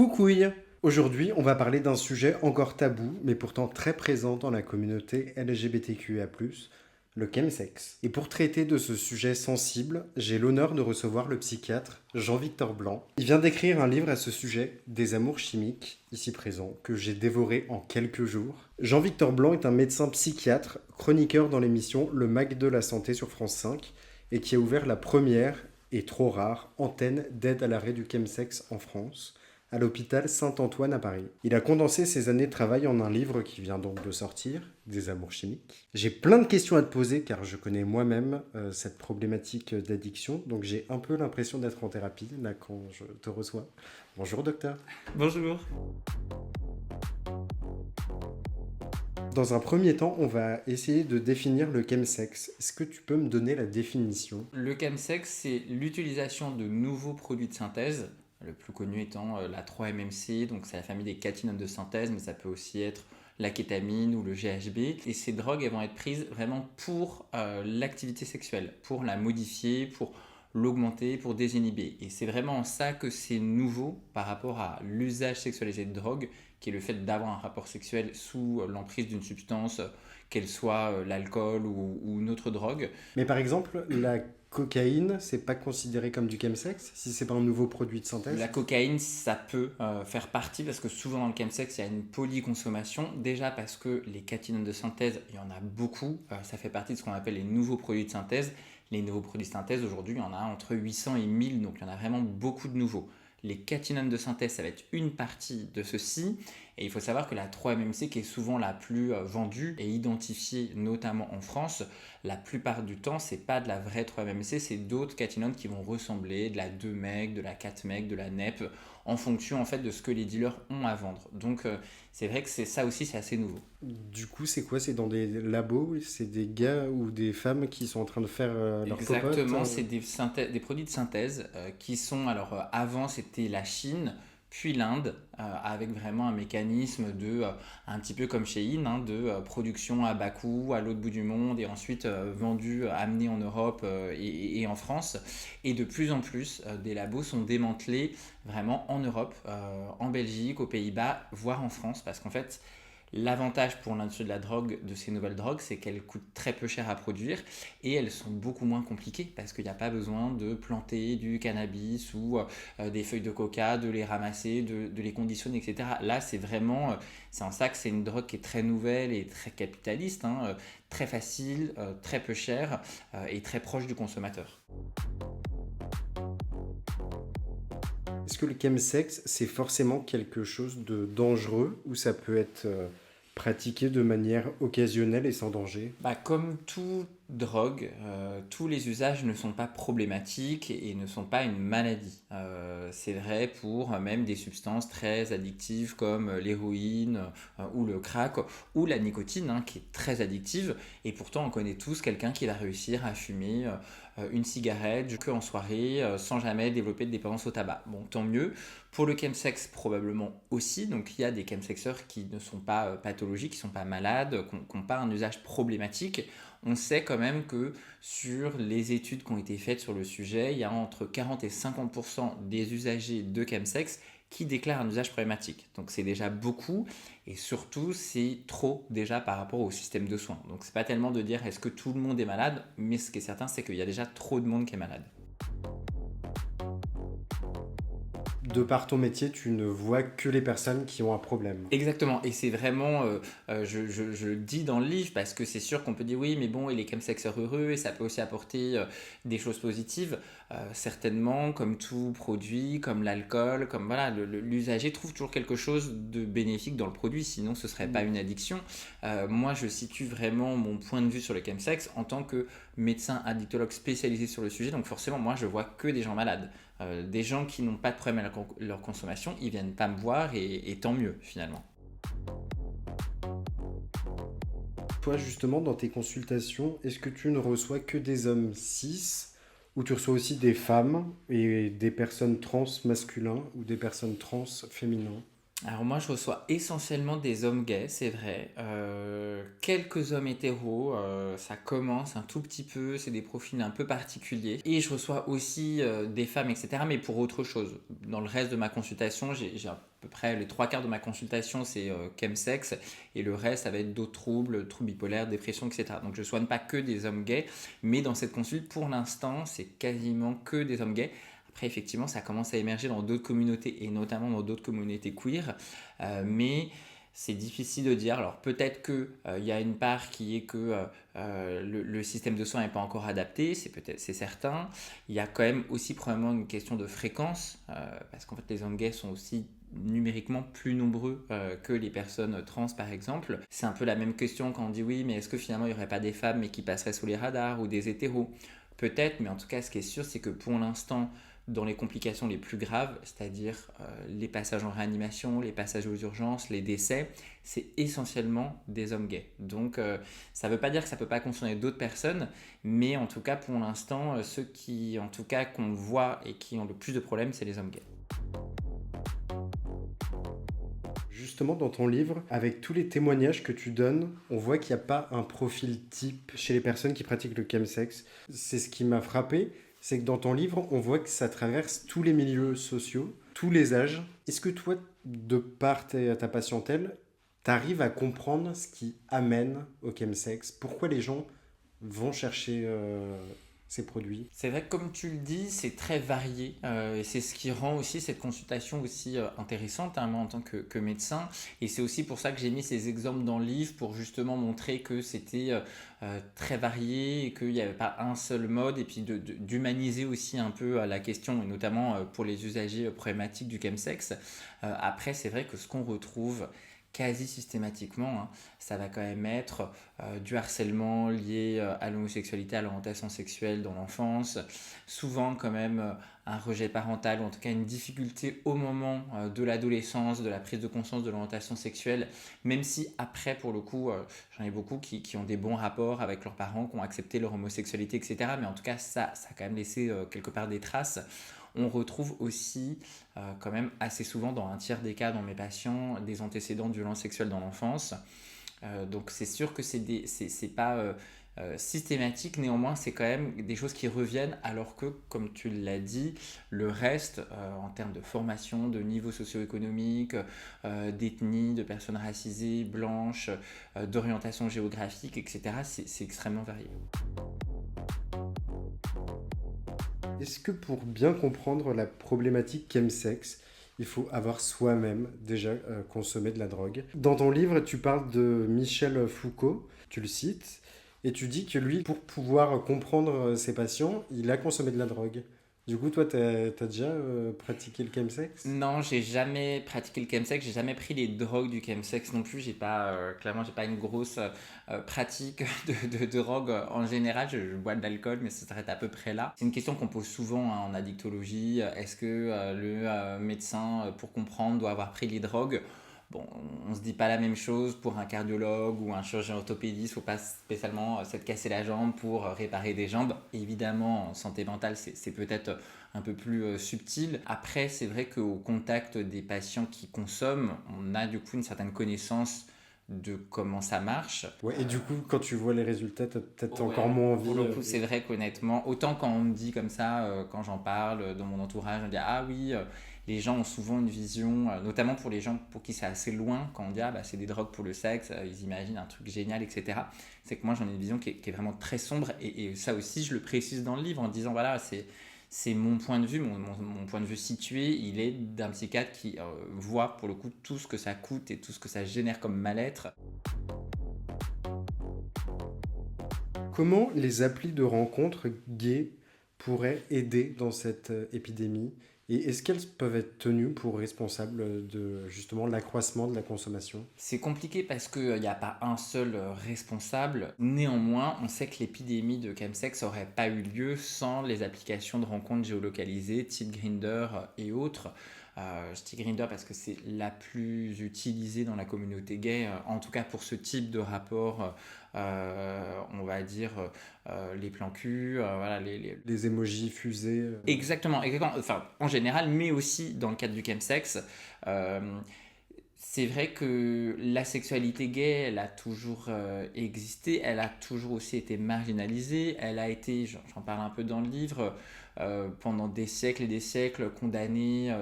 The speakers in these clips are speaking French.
Coucouille! Aujourd'hui, on va parler d'un sujet encore tabou, mais pourtant très présent dans la communauté LGBTQIA+, le chemsex. Et pour traiter de ce sujet sensible, j'ai l'honneur de recevoir le psychiatre Jean-Victor Blanc. Il vient d'écrire un livre à ce sujet, Des amours chimiques, ici présent, que j'ai dévoré en quelques jours. Jean-Victor Blanc est un médecin psychiatre, chroniqueur dans l'émission Le Mag de la Santé sur France 5, et qui a ouvert la première, et trop rare, antenne d'aide à l'arrêt du chemsex en France, à l'hôpital Saint-Antoine à Paris. Il a condensé ses années de travail en un livre qui vient donc de sortir, Des amours chimiques. J'ai plein de questions à te poser car je connais moi-même cette problématique d'addiction, donc j'ai un peu l'impression d'être en thérapie là quand je te reçois. Bonjour docteur. Bonjour. Dans un premier temps, on va essayer de définir le chemsex. Est-ce que tu peux me donner la définition? Le chemsex, c'est l'utilisation de nouveaux produits de synthèse, le plus connu étant la 3-MMC, donc c'est la famille des catinones de synthèse, mais ça peut aussi être la kétamine ou le GHB. Et ces drogues, elles vont être prises vraiment pour l'activité sexuelle, pour la modifier, pour l'augmenter, pour désinhiber. Et c'est vraiment en ça que c'est nouveau par rapport à l'usage sexualisé de drogue, qui est le fait d'avoir un rapport sexuel sous l'emprise d'une substance, qu'elle soit l'alcool ou une autre drogue. Mais par exemple, la cocaïne, c'est pas considéré comme du chemsex si c'est pas un nouveau produit de synthèse? La cocaïne, ça peut faire partie parce que souvent dans le chemsex, il y a une polyconsommation. Déjà parce que les catinones de synthèse, il y en a beaucoup. Ça fait partie de ce qu'on appelle les nouveaux produits de synthèse. Les nouveaux produits de synthèse, aujourd'hui, il y en a entre 800 et 1000, donc il y en a vraiment beaucoup de nouveaux. Les catinones de synthèse, ça va être une partie de ceci. Et il faut savoir que la 3-MMC, qui est souvent la plus vendue et identifiée, notamment en France, la plupart du temps, c'est pas de la vraie 3-MMC, c'est d'autres catinones qui vont ressembler, de la 2-mec, de la 4-mec, de la NEP, en fonction en fait de ce que les dealers ont à vendre. Donc c'est vrai que c'est ça aussi, c'est assez nouveau. Du coup, c'est quoi? C'est dans des labos? C'est des gars ou des femmes qui sont en train de faire leur popote? Exactement, c'est des produits de synthèse qui sont, alors avant c'était la Chine, puis l'Inde, avec vraiment un mécanisme de, un petit peu comme chez In, hein, de production à bas coût, à l'autre bout du monde, et ensuite vendu, amené en Europe et en France. Et de plus en plus, des labos sont démantelés vraiment en Europe, en Belgique, aux Pays-Bas, voire en France, parce qu'en fait, l'avantage pour l'industrie de la drogue, de ces nouvelles drogues, c'est qu'elles coûtent très peu cher à produire et elles sont beaucoup moins compliquées parce qu'il n'y a pas besoin de planter du cannabis ou des feuilles de coca, de les ramasser, de les conditionner, etc. Là, c'est vraiment, c'est en ça que c'est une drogue qui est très nouvelle et très capitaliste, hein, très facile, très peu cher et très proche du consommateur. Est-ce que le chemsex, c'est forcément quelque chose de dangereux ou ça peut être pratiqué de manière occasionnelle et sans danger? Comme toute drogue, tous les usages ne sont pas problématiques et ne sont pas une maladie. C'est vrai pour même des substances très addictives comme l'héroïne ou le crack ou la nicotine, hein, qui est très addictive. Et pourtant, on connaît tous quelqu'un qui va réussir à fumer une cigarette que en soirée sans jamais développer de dépendance au tabac. Bon, tant mieux. Pour le chemsex, probablement aussi. Donc, il y a des chemsexeurs qui ne sont pas pathologiques, qui ne sont pas malades, qui n'ont pas un usage problématique. On sait quand même que sur les études qui ont été faites sur le sujet, il y a entre 40 et 50% des usagers de chemsex qui déclarent un usage problématique. Donc c'est déjà beaucoup et surtout c'est trop déjà par rapport au système de soins. Donc c'est pas tellement de dire est-ce que tout le monde est malade, mais ce qui est certain c'est qu'il y a déjà trop de monde qui est malade. De par ton métier, tu ne vois que les personnes qui ont un problème. Exactement, et c'est vraiment, je le dis dans le livre parce que c'est sûr qu'on peut dire oui, mais bon, il est chemsexeur heureux et ça peut aussi apporter des choses positives. Certainement, comme tout produit, comme l'alcool, comme voilà, l'usager trouve toujours quelque chose de bénéfique dans le produit, sinon ce serait pas une addiction. Moi, je situe vraiment mon point de vue sur le chemsex en tant que médecin addictologue spécialisé sur le sujet, donc forcément, moi, je vois que des gens malades. Des gens qui n'ont pas de problème à leur consommation, ils viennent pas me voir et tant mieux finalement. Toi, justement, dans tes consultations, est-ce que tu ne reçois que des hommes cis ou tu reçois aussi des femmes et des personnes trans masculins ou des personnes trans féminins? Alors moi, je reçois essentiellement des hommes gays, c'est vrai. Quelques hommes hétéros, ça commence un tout petit peu, c'est des profils un peu particuliers. Et je reçois aussi des femmes, etc. Mais pour autre chose. Dans le reste de ma consultation, j'ai à peu près les trois quarts de ma consultation, c'est chemsex. Et le reste, ça va être d'autres troubles, troubles bipolaires, dépression, etc. Donc je soigne pas que des hommes gays. Mais dans cette consulte, pour l'instant, c'est quasiment que des hommes gays. Après, effectivement, ça commence à émerger dans d'autres communautés et notamment dans d'autres communautés queer. Mais c'est difficile de dire. Alors peut-être qu'il y a une part qui est que le système de soins n'est pas encore adapté, c'est certain. Il y a quand même aussi probablement une question de fréquence, parce qu'en fait les hommes gays sont aussi numériquement plus nombreux que les personnes trans par exemple. C'est un peu la même question quand on dit oui, mais est-ce que finalement il n'y aurait pas des femmes mais qui passeraient sous les radars ou des hétéros? Peut-être, mais en tout cas ce qui est sûr c'est que pour l'instant dans les complications les plus graves, c'est-à-dire les passages en réanimation, les passages aux urgences, les décès, c'est essentiellement des hommes gays. Donc ça ne veut pas dire que ça ne peut pas concerner d'autres personnes, mais en tout cas pour l'instant, ceux qui, en tout cas qu'on voit et qui ont le plus de problèmes, c'est les hommes gays. Justement, dans ton livre, avec tous les témoignages que tu donnes, on voit qu'il n'y a pas un profil type chez les personnes qui pratiquent le chemsex. C'est ce qui m'a frappé, c'est que dans ton livre, on voit que ça traverse tous les milieux sociaux, tous les âges. Est-ce que toi, de par ta patientèle, t'arrives à comprendre ce qui amène au chemsex? Pourquoi les gens vont chercher ces produits? C'est vrai que comme tu le dis, c'est très varié et c'est ce qui rend aussi cette consultation aussi intéressante hein, moi en tant que médecin. Et c'est aussi pour ça que j'ai mis ces exemples dans le livre pour justement montrer que c'était très varié et qu'il n'y avait pas un seul mode et puis d'humaniser aussi un peu la question et notamment pour les usagers problématiques du chemsex. Après, c'est vrai que ce qu'on retrouve quasi systématiquement, hein, ça va quand même être du harcèlement lié à l'homosexualité, à l'orientation sexuelle dans l'enfance, souvent quand même un rejet parental ou en tout cas une difficulté au moment de l'adolescence, de la prise de conscience de l'orientation sexuelle, même si après pour le coup j'en ai beaucoup qui ont des bons rapports avec leurs parents, qui ont accepté leur homosexualité, etc. Mais en tout cas ça a quand même laissé quelque part des traces. On retrouve aussi quand même assez souvent dans un tiers des cas dans mes patients des antécédents de violences sexuelles dans l'enfance. Donc c'est sûr que c'est pas systématique, néanmoins c'est quand même des choses qui reviennent alors que, comme tu l'as dit, le reste en termes de formation, de niveau socio-économique, d'ethnie, de personnes racisées, blanches, d'orientation géographique, etc., c'est extrêmement varié. Est-ce que pour bien comprendre la problématique chemsex, il faut avoir soi-même déjà consommé de la drogue? Dans ton livre, tu parles de Michel Foucault, tu le cites, et tu dis que lui, pour pouvoir comprendre ses patients, il a consommé de la drogue. Du coup, toi, t'as déjà pratiqué le chemsex? Non, j'ai jamais pratiqué le chemsex, j'ai jamais pris les drogues du chemsex non plus. J'ai pas, clairement, j'ai pas une grosse pratique de drogue en général. Je bois de l'alcool, mais ça s'arrête à peu près là. C'est une question qu'on pose souvent hein, en addictologie. Est-ce que le médecin, pour comprendre, doit avoir pris les drogues? Bon, on se dit pas la même chose pour un cardiologue ou un chirurgien orthopédiste. Faut pas spécialement se casser la jambe pour réparer des jambes. Évidemment, en santé mentale, c'est peut-être un peu plus subtil. Après, c'est vrai qu'au contact des patients qui consomment, on a du coup une certaine connaissance de comment ça marche. Ouais, et du coup, quand tu vois les résultats, t'as peut-être encore Ouais, moins pour envie. le coup, c'est vrai qu'honnêtement, autant quand on me dit comme ça, quand j'en parle dans mon entourage, on me dit ah oui, les gens ont souvent une vision, notamment pour les gens pour qui c'est assez loin, quand on dit ah bah c'est des drogues pour le sexe, ils imaginent un truc génial, etc. C'est que moi j'en ai une vision qui est vraiment très sombre et ça aussi je le précise dans le livre en disant voilà, c'est mon point de vue, mon point de vue situé, il est d'un psychiatre qui voit pour le coup tout ce que ça coûte et tout ce que ça génère comme mal-être. Comment les applis de rencontres gays pourraient aider dans cette épidémie? Et est-ce qu'elles peuvent être tenues pour responsables de justement l'accroissement de la consommation? C'est compliqué parce qu'il n'y a pas un seul responsable. Néanmoins, on sait que l'épidémie de chemsex n'aurait pas eu lieu sans les applications de rencontres géolocalisées type Grindr et autres. Je dis Grindr parce que c'est la plus utilisée dans la communauté gay, en tout cas pour ce type de rapport, on va dire les plans cul, voilà, Les émojis fusées. Exactement, exactement. Enfin, en général, mais aussi dans le cadre du chemsex. Euh, C'est vrai que la sexualité gay, elle a toujours existé, elle a toujours aussi été marginalisée, elle a été, j'en parle un peu dans le livre, pendant des siècles et des siècles condamnée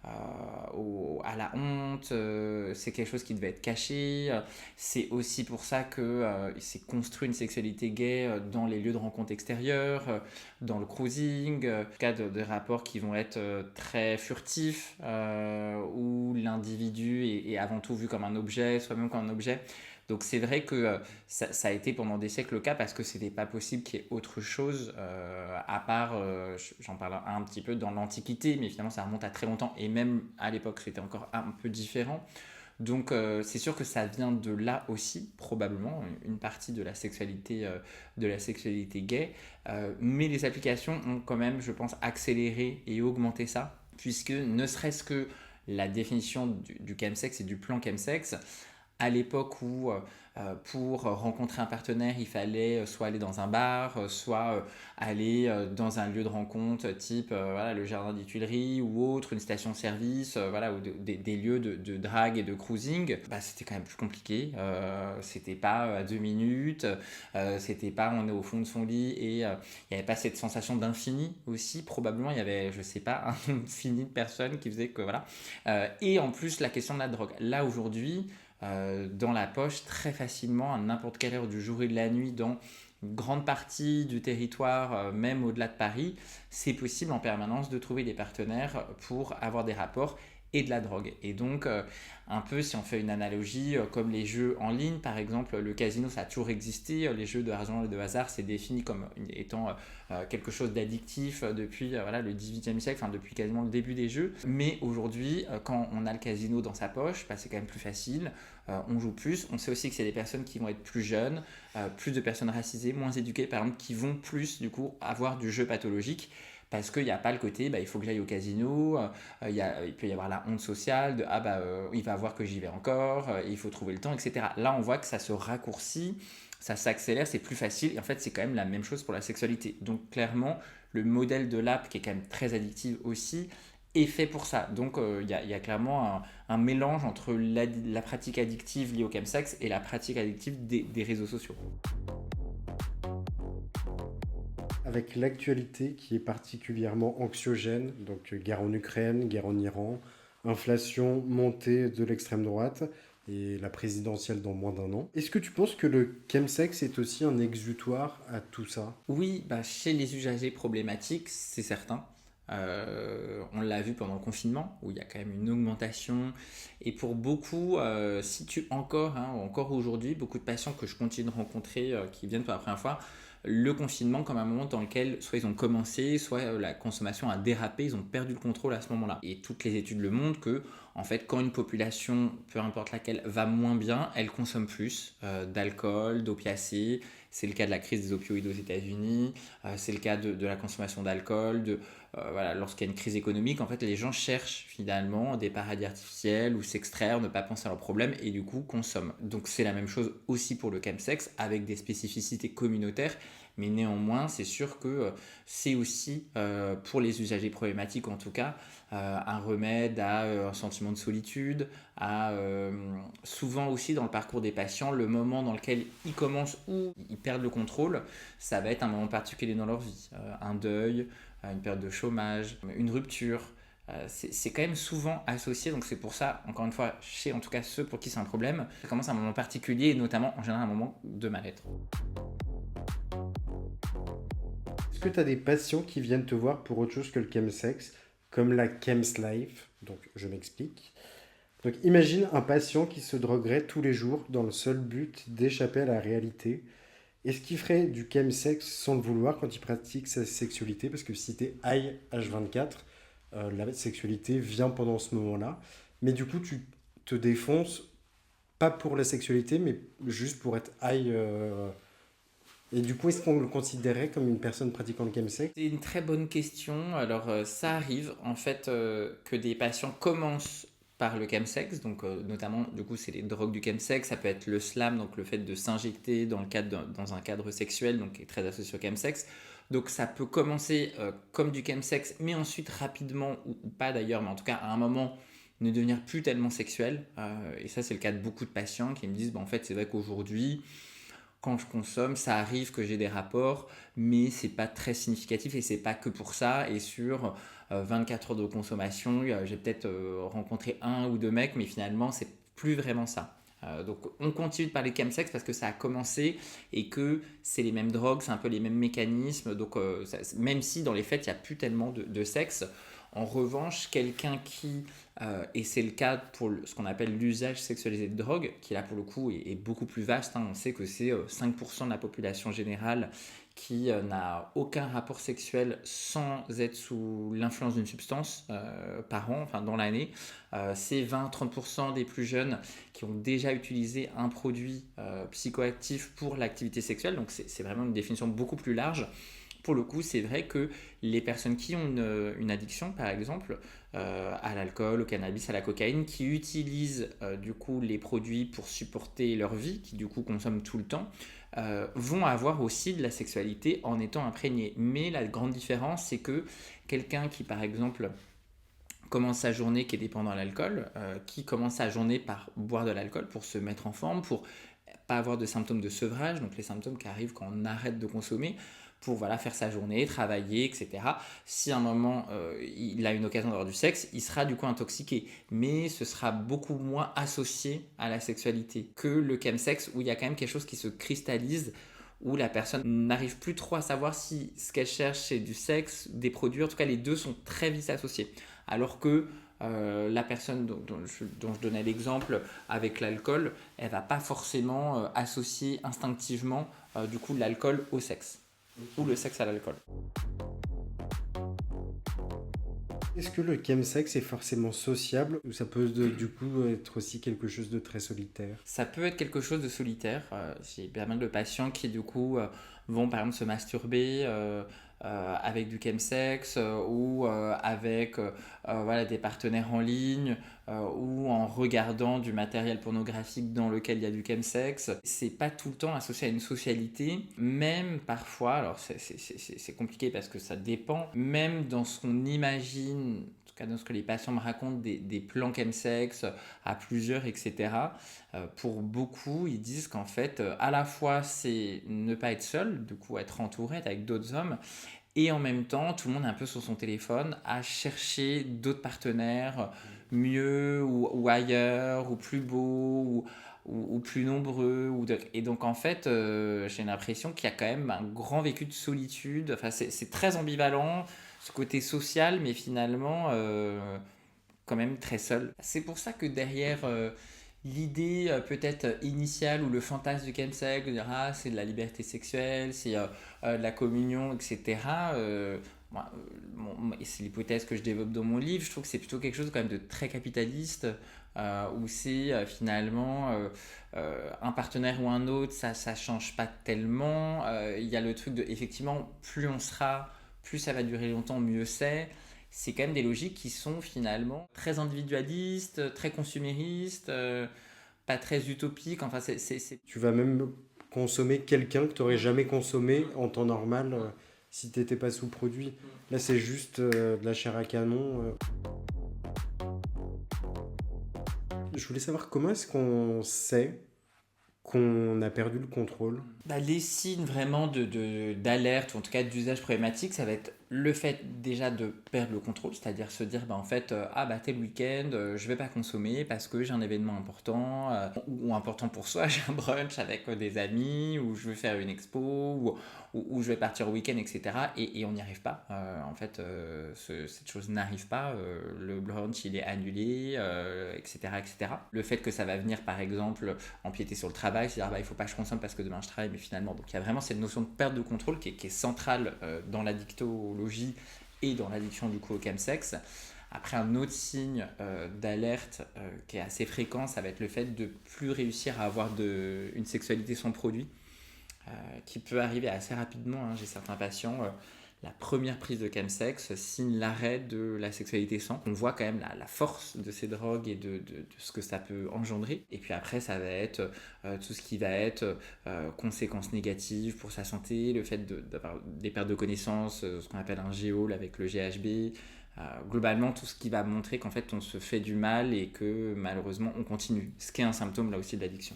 à la honte, c'est quelque chose qui devait être caché, c'est aussi pour ça que il s'est construit une sexualité gay dans les lieux de rencontre extérieurs, dans le cruising, cas de rapports qui vont être très furtifs, où l'individu est avant tout vu comme un objet, soi-même comme un objet. Donc c'est vrai que ça a été pendant des siècles le cas parce que c'était pas possible qu'il y ait autre chose à part, j'en parle un petit peu dans l'Antiquité, mais finalement ça remonte à très longtemps et même à l'époque c'était encore un peu différent. Donc c'est sûr que ça vient de là aussi, probablement, une partie de la sexualité gay. Mais les applications ont quand même, je pense, accéléré et augmenté ça, puisque ne serait-ce que la définition du chemsex et du plan chemsex, à l'époque où pour rencontrer un partenaire, il fallait soit aller dans un bar, soit aller dans un lieu de rencontre type voilà, le jardin des Tuileries ou autre, une station-service, voilà, ou des lieux de drague et de cruising, bah, c'était quand même plus compliqué. C'était pas à 2 minutes, c'était pas on est au fond de son lit et il n'y avait pas cette sensation d'infini aussi. Probablement, il y avait, je sais pas, un nombre fini de personnes qui faisaient que voilà. Et en plus, la question de la drogue. Là, aujourd'hui, dans la poche très facilement à n'importe quelle heure du jour et de la nuit dans une grande partie du territoire, même au-delà de Paris, c'est possible en permanence de trouver des partenaires pour avoir des rapports et de la drogue. Et donc, un peu si on fait une analogie, comme les jeux en ligne, par exemple, le casino, ça a toujours existé, les jeux d'argent et de hasard, c'est défini comme étant quelque chose d'addictif depuis voilà, le 18e siècle, enfin depuis quasiment le début des jeux. Mais aujourd'hui, quand on a le casino dans sa poche, bah, c'est quand même plus facile, on joue plus, on sait aussi que c'est des personnes qui vont être plus jeunes, plus de personnes racisées, moins éduquées, par exemple, qui vont plus, du coup, avoir du jeu pathologique parce qu'il n'y a pas le côté bah, il faut que j'aille au casino, il peut y avoir la honte sociale de ah bah il va voir que j'y vais encore, il faut trouver le temps, etc. Là on voit que ça se raccourcit, ça s'accélère, c'est plus facile et en fait c'est quand même la même chose pour la sexualité. Donc clairement le modèle de l'app qui est quand même très addictive aussi est fait pour ça. Donc y a clairement un mélange entre la pratique addictive liée au chemsex et la pratique addictive des réseaux sociaux. Avec l'actualité qui est particulièrement anxiogène, donc guerre en Ukraine, guerre en Iran, inflation, montée de l'extrême droite et la présidentielle dans moins d'1 an. Est-ce que tu penses que le chemsex est aussi un exutoire à tout ça? Oui, bah, chez les usagers problématiques, c'est certain. On l'a vu pendant le confinement, où il y a quand même une augmentation. Et pour beaucoup, si tu encore, hein, encore aujourd'hui, beaucoup de patients que je continue de rencontrer qui viennent pour la première fois, le confinement comme un moment dans lequel soit ils ont commencé, soit la consommation a dérapé, ils ont perdu le contrôle à ce moment-là. Et toutes les études le montrent que, en fait, quand une population, peu importe laquelle, va moins bien, elle consomme plus d'alcool, d'opiacés. C'est le cas de la crise des opioïdes aux États-Unis, c'est le cas de la consommation d'alcool, voilà, lorsqu'il y a une crise économique, en fait, les gens cherchent finalement des paradis artificiels ou s'extraire, ne pas penser à leurs problèmes et du coup consomment. Donc c'est la même chose aussi pour le chemsex avec des spécificités communautaires, mais néanmoins, c'est sûr que c'est aussi pour les usagers problématiques en tout cas un remède à un sentiment de solitude, à souvent aussi dans le parcours des patients, le moment dans lequel ils commencent ou ils perdent le contrôle, ça va être un moment particulier dans leur vie, un deuil, une période de chômage, une rupture. C'est quand même souvent associé, donc c'est pour ça, encore une fois, chez en tout cas ceux pour qui c'est un problème, ça commence à un moment particulier et notamment en général un moment de mal-être. Est-ce que tu as des patients qui viennent te voir pour autre chose que le chemsex, comme la chemslife? Donc je m'explique. Donc imagine un patient qui se droguerait tous les jours dans le seul but d'échapper à la réalité. Est-ce qu'il ferait du chemsex sans le vouloir quand il pratique sa sexualité? Parce que si t'es high H24, la sexualité vient pendant ce moment-là. Mais du coup, tu te défonces, pas pour la sexualité, mais juste pour être high. Et du coup, est-ce qu'on le considérait comme une personne pratiquant le chemsex? C'est une très bonne question. Alors, ça arrive en fait que des patients commencent par le chemsex, donc notamment du coup c'est les drogues du chemsex, ça peut être le slam, donc le fait de s'injecter dans un cadre sexuel, donc qui est très associé au chemsex. Donc ça peut commencer comme du chemsex, mais ensuite rapidement, ou pas d'ailleurs, mais en tout cas à un moment ne devenir plus tellement sexuel. Et ça, c'est le cas de beaucoup de patients qui me disent, en fait, c'est vrai qu'aujourd'hui, quand je consomme, ça arrive que j'ai des rapports, mais c'est pas très significatif et c'est pas que pour ça. Et sur 24 heures de consommation, j'ai peut-être rencontré un ou deux mecs, mais finalement, c'est plus vraiment ça. Donc on continue de parler de chemsex parce que ça a commencé et que c'est les mêmes drogues, c'est un peu les mêmes mécanismes. Donc même si dans les faits, il n'y a plus tellement de sexe, en revanche, quelqu'un qui, et c'est le cas pour ce qu'on appelle l'usage sexualisé de drogue, qui là pour le coup est beaucoup plus vaste, hein. On sait que c'est 5% de la population générale qui n'a aucun rapport sexuel sans être sous l'influence d'une substance par an, enfin dans l'année. C'est 20-30% des plus jeunes qui ont déjà utilisé un produit psychoactif pour l'activité sexuelle, donc c'est vraiment une définition beaucoup plus large. Pour le coup, c'est vrai que les personnes qui ont une addiction, par exemple, à l'alcool, au cannabis, à la cocaïne, qui utilisent du coup les produits pour supporter leur vie, qui du coup consomment tout le temps, vont avoir aussi de la sexualité en étant imprégnés. Mais la grande différence, c'est que quelqu'un qui, par exemple, commence sa journée, qui est dépendant à l'alcool, qui commence sa journée par boire de l'alcool pour se mettre en forme, pour pas avoir de symptômes de sevrage, donc les symptômes qui arrivent quand on arrête de consommer, pour voilà, faire sa journée, travailler, etc. Si à un moment il a une occasion d'avoir du sexe, il sera du coup intoxiqué, mais ce sera beaucoup moins associé à la sexualité que le chemsex où il y a quand même quelque chose qui se cristallise, où la personne n'arrive plus trop à savoir si ce qu'elle cherche c'est du sexe, des produits, en tout cas les deux sont très vite associés. Alors que la personne dont je donnais l'exemple avec l'alcool, elle va pas forcément associer instinctivement du coup l'alcool au sexe ou le sexe à l'alcool. Est-ce que le chemsex est forcément sociable ou ça peut du coup être aussi quelque chose de très solitaire? Ça peut être quelque chose de solitaire. J'ai pas mal de patients qui du coup vont par exemple se masturber avec du chemsex ou avec voilà, des partenaires en ligne ou en regardant du matériel pornographique dans lequel il y a du chemsex. C'est pas tout le temps associé à une socialité, même parfois, alors c'est compliqué parce que ça dépend, même dans ce qu'on imagine, en tout cas dans ce que les patients me racontent, des plans chemsex à plusieurs, etc. Pour beaucoup, ils disent qu'en fait, à la fois c'est ne pas être seul, du coup être entouré, être avec d'autres hommes, et en même temps, tout le monde est un peu sur son téléphone à chercher d'autres partenaires mieux ou ailleurs, ou plus beaux, ou plus nombreux. Et donc en fait, j'ai l'impression qu'il y a quand même un grand vécu de solitude. Enfin, c'est très ambivalent, ce côté social, mais finalement quand même très seul. C'est pour ça que derrière l'idée peut-être initiale ou le fantasme du chemsex, de dire ah c'est de la liberté sexuelle, c'est de la communion, etc. Moi, et c'est l'hypothèse que je développe dans mon livre, je trouve que c'est plutôt quelque chose quand même de très capitaliste, où c'est finalement un partenaire ou un autre, ça change pas tellement. Il y a le truc de, effectivement, plus on sera, plus ça va durer longtemps, mieux c'est quand même des logiques qui sont finalement très individualistes, très consuméristes, pas très utopiques. Enfin, Tu vas même consommer quelqu'un que tu n'aurais jamais consommé en temps normal si tu n'étais pas sous produit. Là, c'est juste de la chair à canon. Je voulais savoir comment est-ce qu'on sait qu'on a perdu le contrôle. Bah, les signes vraiment d'alerte, ou en tout cas d'usage problématique, ça va être le fait déjà de perdre le contrôle, c'est-à-dire se dire bah, en fait, ah bah tel week-end, je vais pas consommer parce que j'ai un événement important, ou important pour soi, j'ai un brunch avec des amis, ou je veux faire une expo, ou je vais partir au week-end, etc. Et on n'y arrive pas. En fait, cette chose n'arrive pas, le brunch il est annulé, etc., etc. Le fait que ça va venir par exemple empiéter sur le travail, c'est-à-dire bah, il faut pas que je consomme parce que demain je travaille, mais finalement, donc il y a vraiment cette notion de perte de contrôle qui est centrale dans l'addictologie et dans l'addiction du coup au chemsex. Après, un autre signe d'alerte qui est assez fréquent, ça va être le fait de plus réussir à avoir une sexualité sans produit, qui peut arriver assez rapidement, hein. J'ai certains patients, la première prise de chemsex signe l'arrêt de la sexualité sans. On voit quand même la force de ces drogues et de ce que ça peut engendrer. Et puis après, ça va être tout ce qui va être conséquences négatives pour sa santé, le fait d'avoir des pertes de connaissances, ce qu'on appelle un géol avec le GHB, Globalement, tout ce qui va montrer qu'en fait, on se fait du mal et que malheureusement, on continue. Ce qui est un symptôme là aussi de l'addiction.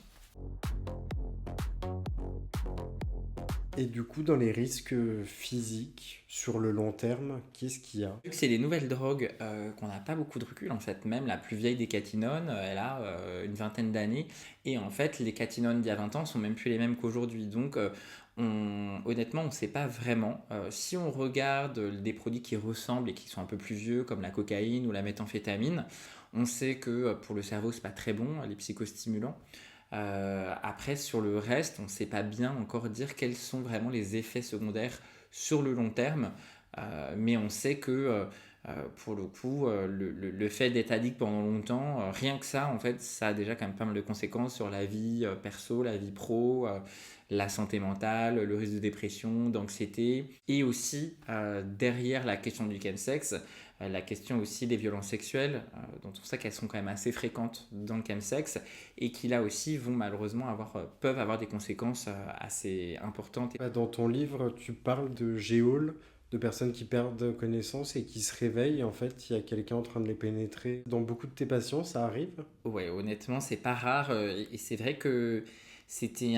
Et du coup, dans les risques physiques sur le long terme, qu'est-ce qu'il y a? Vu que c'est des nouvelles drogues qu'on n'a pas beaucoup de recul, en fait, même la plus vieille des catinones, elle a une vingtaine d'années. Et en fait, les catinones d'il y a 20 ans sont même plus les mêmes qu'aujourd'hui. Donc, honnêtement, on ne sait pas vraiment. Si on regarde des produits qui ressemblent et qui sont un peu plus vieux, comme la cocaïne ou la méthamphétamine, on sait que pour le cerveau, c'est pas très bon, les psychostimulants. Après, sur le reste, on ne sait pas bien encore dire quels sont vraiment les effets secondaires sur le long terme, mais on sait que pour le coup, le fait d'être addict pendant longtemps, rien que ça, en fait, ça a déjà quand même pas mal de conséquences sur la vie perso, la vie pro, la santé mentale, le risque de dépression, d'anxiété, et aussi derrière la question du chemsex, la question aussi des violences sexuelles, dont on sait qu'elles sont quand même assez fréquentes dans le chemsex, et qui là aussi vont malheureusement peuvent avoir des conséquences assez importantes. Bah, dans ton livre, tu parles de géoles, de personnes qui perdent connaissance et qui se réveillent. En fait, il y a quelqu'un en train de les pénétrer. Dans beaucoup de tes patients, ça arrive? Ouais, honnêtement, c'est pas rare, et c'est vrai que c'était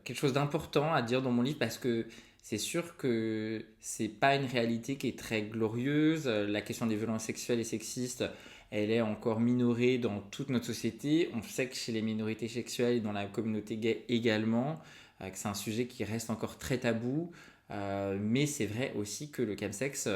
quelque chose d'important à dire dans mon livre parce que c'est sûr que c'est pas une réalité qui est très glorieuse. La question des violences sexuelles et sexistes, elle est encore minorée dans toute notre société. On sait que chez les minorités sexuelles et dans la communauté gay également, que c'est un sujet qui reste encore très tabou. Mais c'est vrai aussi que le chemsex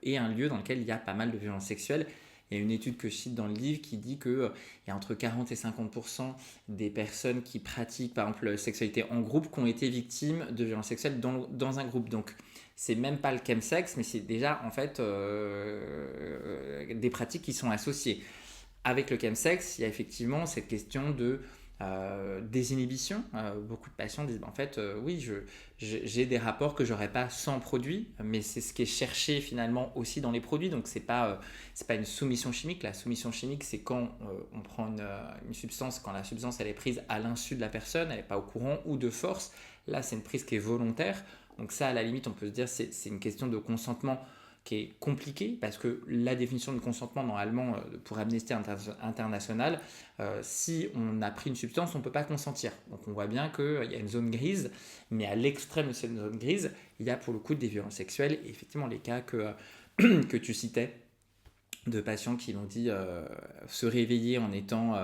est un lieu dans lequel il y a pas mal de violences sexuelles. Il y a une étude que je cite dans le livre qui dit qu'il y a entre 40 et 50% des personnes qui pratiquent par exemple la sexualité en groupe qui ont été victimes de violences sexuelles dans un groupe. Donc c'est même pas le chemsex, mais c'est déjà en fait des pratiques qui sont associées. Avec le chemsex, il y a effectivement cette question de désinhibition. Beaucoup de patients disent bah, en fait, oui, j'ai des rapports que j'aurais pas sans produit, mais c'est ce qui est cherché finalement aussi dans les produits. Donc c'est pas une soumission chimique. La soumission chimique, c'est quand on prend une substance, quand la substance elle est prise à l'insu de la personne, elle n'est pas au courant ou de force. Là, c'est une prise qui est volontaire. Donc ça, à la limite, on peut se dire c'est une question de consentement qui est compliqué parce que la définition de consentement normalement pour Amnesty International, si on a pris une substance, on ne peut pas consentir. Donc on voit bien qu'il y a une zone grise, mais à l'extrême de cette zone grise, il y a pour le coup des violences sexuelles et effectivement les cas que tu citais de patients qui m'ont dit se réveiller en étant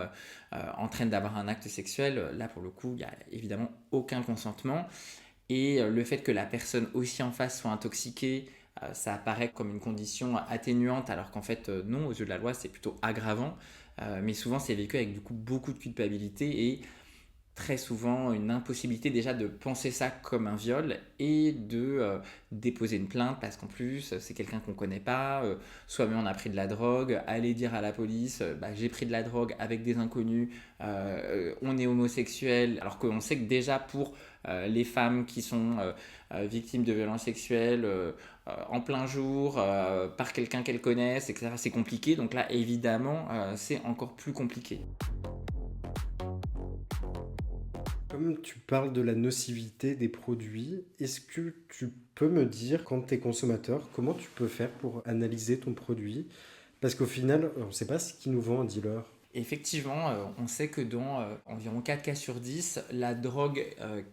en train d'avoir un acte sexuel, là pour le coup, il n'y a évidemment aucun consentement. Et le fait que la personne aussi en face soit intoxiquée, ça apparaît comme une condition atténuante, alors qu'en fait, non, aux yeux de la loi, c'est plutôt aggravant. Mais souvent, c'est vécu avec du coup beaucoup de culpabilité et très souvent une impossibilité déjà de penser ça comme un viol et de déposer une plainte parce qu'en plus c'est quelqu'un qu'on ne connaît pas, soit mais on a pris de la drogue, aller dire à la police bah, j'ai pris de la drogue avec des inconnus, on est homosexuel, alors qu'on sait que déjà pour les femmes qui sont victimes de violences sexuelles en plein jour, par quelqu'un qu'elles connaissent, etc. C'est compliqué, donc là évidemment c'est encore plus compliqué. Comme tu parles de la nocivité des produits, est-ce que tu peux me dire, quand tu es consommateur, comment tu peux faire pour analyser ton produit? Parce qu'au final, on ne sait pas ce qui nous vend un dealer. Effectivement, on sait que dans environ 4 cas sur 10, la drogue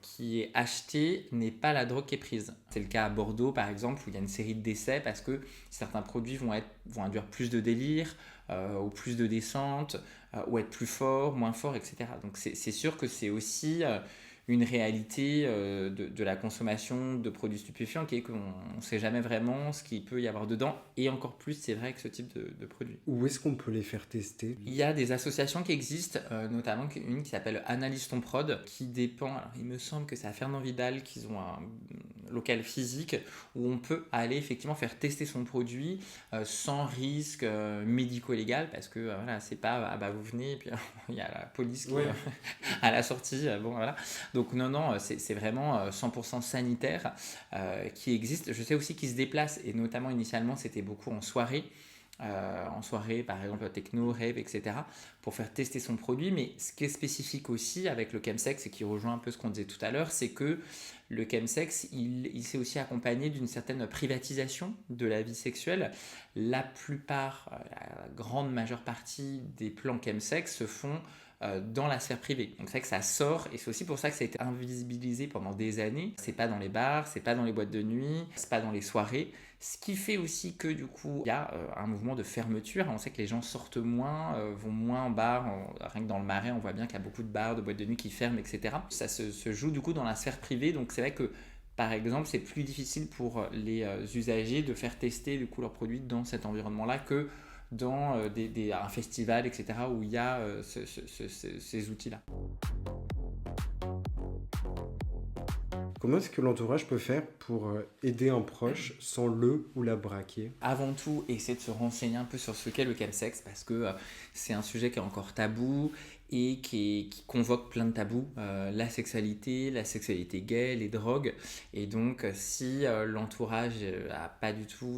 qui est achetée n'est pas la drogue qui est prise. C'est le cas à Bordeaux par exemple où il y a une série de décès parce que certains produits vont induire plus de délire ou plus de descente ou être plus forts, moins forts, etc. Donc c'est sûr que c'est aussi une réalité de la consommation de produits stupéfiants qui est qu'on ne sait jamais vraiment ce qu'il peut y avoir dedans et encore plus c'est vrai avec ce type de produit. Où est-ce qu'on peut les faire tester? Il y a des associations qui existent, notamment une qui s'appelle Analyse ton prod, qui dépend, alors il me semble que c'est à Fernand Vidal qu'ils ont un local physique où on peut aller effectivement faire tester son produit sans risque médico-légal, parce que voilà, c'est pas ah bah vous venez et puis il y a la police qui Ouais. à la sortie, bon voilà. Donc non, c'est vraiment 100% sanitaire qui existe. Je sais aussi qu'ils se déplacent et notamment initialement c'était beaucoup en soirée. en soirée, par exemple techno, rave, etc., pour faire tester son produit. Mais ce qui est spécifique aussi avec le chemsex et qui rejoint un peu ce qu'on disait tout à l'heure, c'est que le chemsex, il s'est aussi accompagné d'une certaine privatisation de la vie sexuelle. La plupart, la grande majeure partie des plans chemsex se font dans la sphère privée. Donc c'est vrai que ça sort et c'est aussi pour ça que ça a été invisibilisé pendant des années. C'est pas dans les bars, c'est pas dans les boîtes de nuit, c'est pas dans les soirées. Ce qui fait aussi que du coup, il y a un mouvement de fermeture. On sait que les gens sortent moins, vont moins en bar. Rien que dans le Marais, on voit bien qu'il y a beaucoup de bars, de boîtes de nuit qui ferment, etc. Ça se joue du coup dans la sphère privée. Donc c'est vrai que par exemple, c'est plus difficile pour les usagers de faire tester du coup leurs produits dans cet environnement-là que dans un festival, etc., où il y a ces outils-là. Comment est-ce que l'entourage peut faire pour aider un proche sans le ou la braquer? Avant tout, essayer de se renseigner un peu sur ce qu'est le chemsex parce que c'est un sujet qui est encore tabou et qui convoque plein de tabous. La sexualité gay, les drogues. Et donc, si l'entourage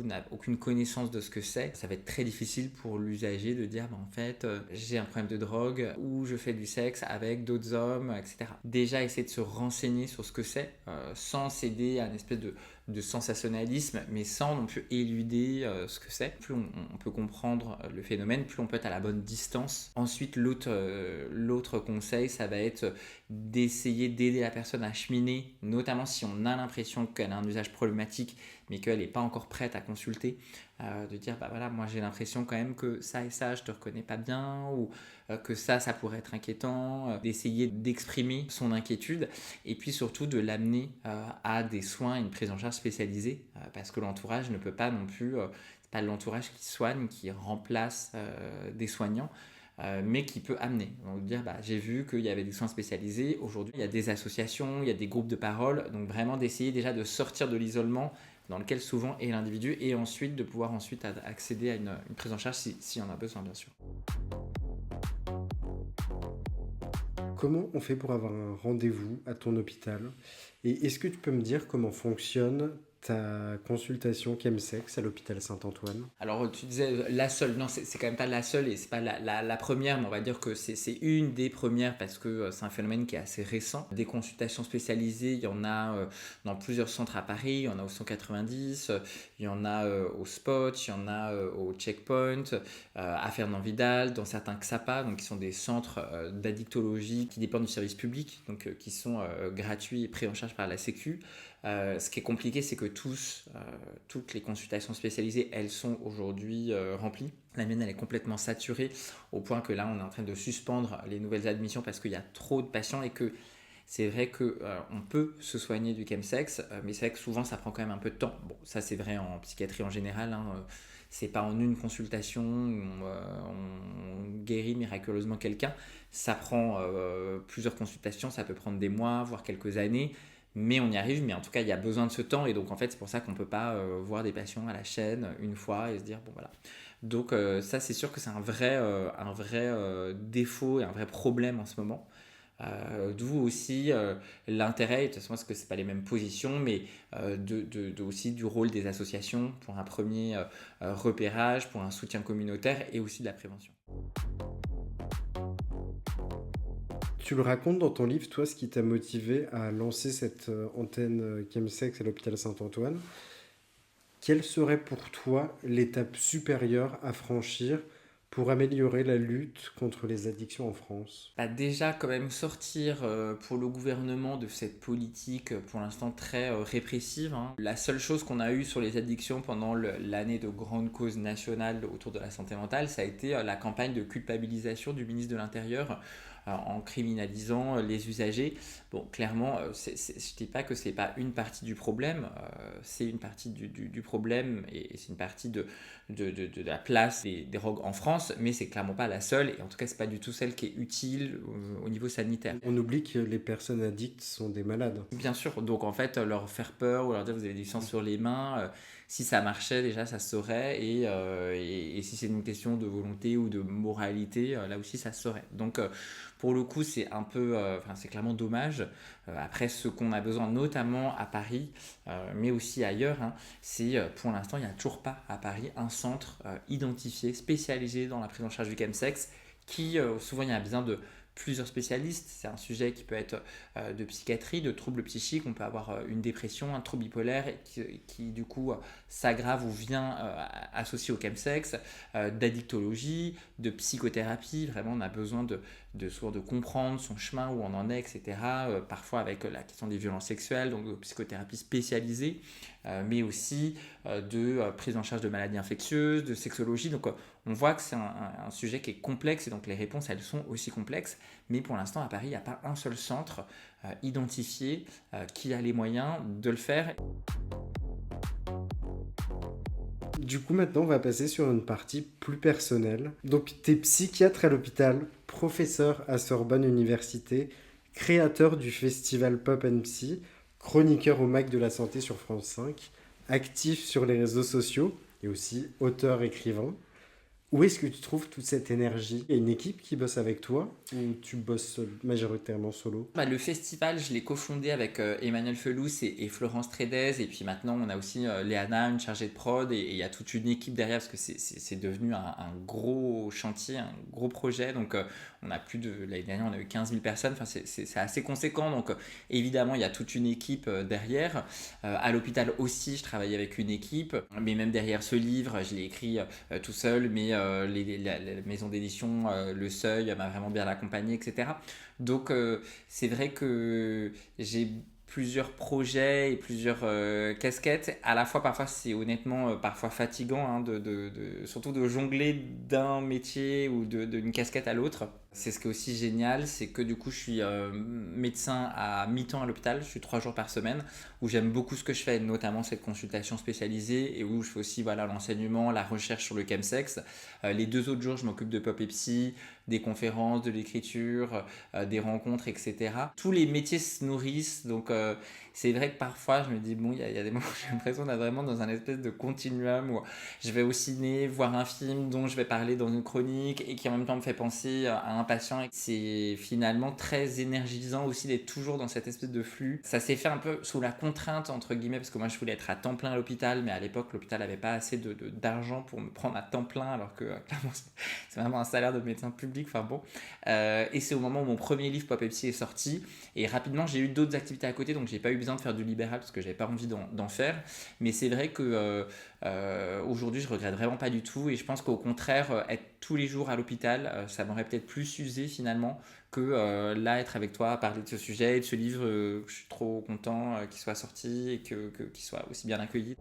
n'a aucune connaissance de ce que c'est, ça va être très difficile pour l'usager de dire bah, en fait, j'ai un problème de drogue ou je fais du sexe avec d'autres hommes, etc. Déjà, essayer de se renseigner sur ce que c'est sans céder à une espèce de sensationnalisme, mais sans non plus éluder ce que c'est. Plus on peut comprendre le phénomène, plus on peut être à la bonne distance. Ensuite, l'autre conseil, ça va être d'essayer d'aider la personne à cheminer, notamment si on a l'impression qu'elle a un usage problématique, mais qu'elle n'est pas encore prête à consulter, de dire, bah voilà, moi j'ai l'impression quand même que ça et ça, je te reconnais pas bien, ou que ça pourrait être inquiétant, d'essayer d'exprimer son inquiétude, et puis surtout de l'amener à des soins, une prise en charge spécialisée, parce que l'entourage ne peut pas non plus, c'est pas l'entourage qui soigne, qui remplace des soignants, mais qui peut amener. Donc dire, bah, j'ai vu qu'il y avait des soins spécialisés, aujourd'hui il y a des associations, il y a des groupes de parole, donc vraiment d'essayer déjà de sortir de l'isolement dans lequel souvent est l'individu, et ensuite de pouvoir ensuite accéder à une prise en charge si on a besoin, bien sûr. Comment on fait pour avoir un rendez-vous à ton hôpital? Et est-ce que tu peux me dire comment fonctionne ta consultation chemsex à l'hôpital Saint-Antoine? Alors, tu disais la seule, non, c'est quand même pas la seule et c'est pas la première, mais on va dire que c'est une des premières parce que c'est un phénomène qui est assez récent. Des consultations spécialisées, il y en a dans plusieurs centres à Paris, il y en a au 190, il y en a au Spot, il y en a au Checkpoint, à Fernand-Vidal, dans certains XAPA, donc qui sont des centres d'addictologie qui dépendent du service public, donc qui sont gratuits et pris en charge par la Sécu. Ce qui est compliqué, c'est que toutes les consultations spécialisées, elles sont aujourd'hui remplies. La mienne, elle est complètement saturée au point que là, on est en train de suspendre les nouvelles admissions parce qu'il y a trop de patients et que c'est vrai qu'on peut se soigner du chemsex, mais c'est vrai que souvent, ça prend quand même un peu de temps. Bon, ça, c'est vrai en psychiatrie en général. C'est pas en une consultation où on guérit miraculeusement quelqu'un. Ça prend plusieurs consultations, ça peut prendre des mois, voire quelques années. Mais on y arrive, mais en tout cas, il y a besoin de ce temps. Et donc, en fait, c'est pour ça qu'on ne peut pas voir des patients à la chaîne une fois et se dire, bon, voilà. Donc, ça, c'est sûr que c'est un vrai défaut et un vrai problème en ce moment. D'où aussi l'intérêt, de toute façon, parce que ce pas les mêmes positions, mais aussi du rôle des associations pour un premier repérage, pour un soutien communautaire et aussi de la prévention. Tu le racontes dans ton livre, toi, ce qui t'a motivé à lancer cette antenne chemsex à l'hôpital Saint-Antoine. Quelle serait pour toi l'étape supérieure à franchir pour améliorer la lutte contre les addictions en France? Bah déjà, quand même sortir pour le gouvernement de cette politique pour l'instant très répressive, hein. La seule chose qu'on a eue sur les addictions pendant l'année de grande cause nationale autour de la santé mentale, ça a été la campagne de culpabilisation du ministre de l'Intérieur en criminalisant les usagers. Bon, clairement, je ne dis pas que c'est pas une partie du problème, c'est une partie du problème et c'est une partie de la place des drogues en France, mais c'est clairement pas la seule et en tout cas, c'est pas du tout celle qui est utile au niveau sanitaire. On oublie que les personnes addictes sont des malades. Bien sûr, donc en fait, leur faire peur ou leur dire vous avez du sang sur les mains, Si ça marchait, déjà, ça se saurait. Et si c'est une question de volonté ou de moralité, là aussi, ça se saurait. Donc, pour le coup, c'est un peu, enfin, c'est clairement dommage. Après, ce qu'on a besoin, notamment à Paris, mais aussi ailleurs, hein, c'est pour l'instant, il n'y a toujours pas à Paris un centre identifié, spécialisé dans la prise en charge du chemsex, qui souvent il y a besoin de plusieurs spécialistes. C'est un sujet qui peut être de psychiatrie, de troubles psychiques. On peut avoir une dépression, un trouble bipolaire qui du coup s'aggrave ou vient associé au chemsex, d'addictologie, de psychothérapie. Vraiment, on a besoin souvent de comprendre son chemin, où on en est, etc. Parfois avec la question des violences sexuelles, donc de psychothérapie spécialisée, mais aussi de prise en charge de maladies infectieuses, de sexologie. Donc on voit que c'est un sujet qui est complexe et donc les réponses elles sont aussi complexes. Mais pour l'instant à Paris il n'y a pas un seul centre identifié qui a les moyens de le faire. Du coup, maintenant, on va passer sur une partie plus personnelle. Donc, tu es psychiatre à l'hôpital, professeur à Sorbonne Université, créateur du festival Pop and Psy, chroniqueur au Mac de la Santé sur France 5, actif sur les réseaux sociaux et aussi auteur-écrivain. Où est-ce que tu trouves toute cette énergie? Il y a une équipe qui bosse avec toi ou tu bosses majoritairement solo? Le festival, je l'ai cofondé avec Emmanuel Felous et Florence Trédez. Et puis maintenant, on a aussi Léana, une chargée de prod. Et il y a toute une équipe derrière parce que c'est devenu un gros chantier, un gros projet. Donc, on a l'année dernière, on a eu 15 000 personnes. Enfin, c'est assez conséquent. Donc, évidemment, il y a toute une équipe derrière. À l'hôpital aussi, je travaille avec une équipe. Mais même derrière ce livre, je l'ai écrit tout seul. Mais la maison d'édition, Le Seuil, m'a vraiment bien accompagné, etc. Donc c'est vrai que j'ai plusieurs projets et plusieurs casquettes. À la fois, parfois, c'est honnêtement parfois fatigant, hein, surtout de jongler d'un métier ou d'une casquette à l'autre. C'est ce qui est aussi génial, c'est que du coup, je suis médecin à mi-temps à l'hôpital. Je suis 3 jours par semaine, où j'aime beaucoup ce que je fais, notamment cette consultation spécialisée, et où je fais aussi voilà, l'enseignement, la recherche sur le chemsex. Les 2 autres jours, je m'occupe de Pop et Psy, des conférences, de l'écriture, des rencontres, etc. Tous les métiers se nourrissent, donc c'est vrai que parfois je me dis, bon, il y a des moments où j'ai l'impression d'être vraiment dans un espèce de continuum où je vais au ciné, voir un film dont je vais parler dans une chronique et qui en même temps me fait penser à un patient. Et c'est finalement très énergisant aussi d'être toujours dans cette espèce de flux. Ça s'est fait un peu sous la contrainte, entre guillemets, parce que moi je voulais être à temps plein à l'hôpital, mais à l'époque l'hôpital n'avait pas assez d'argent pour me prendre à temps plein, alors que clairement c'est vraiment un salaire de médecin public. Enfin bon. Et c'est au moment où mon premier livre Pop et Psy est sorti. Et rapidement, j'ai eu d'autres activités à côté, donc j'ai pas eu besoin de faire du libéral parce que j'avais pas envie d'en faire. Mais c'est vrai que aujourd'hui, je regrette vraiment pas du tout. Et je pense qu'au contraire, être tous les jours à l'hôpital, ça m'aurait peut-être plus usé finalement que là, être avec toi, à parler de ce sujet et de ce livre. Je suis trop content qu'il soit sorti et qu'il soit aussi bien accueilli.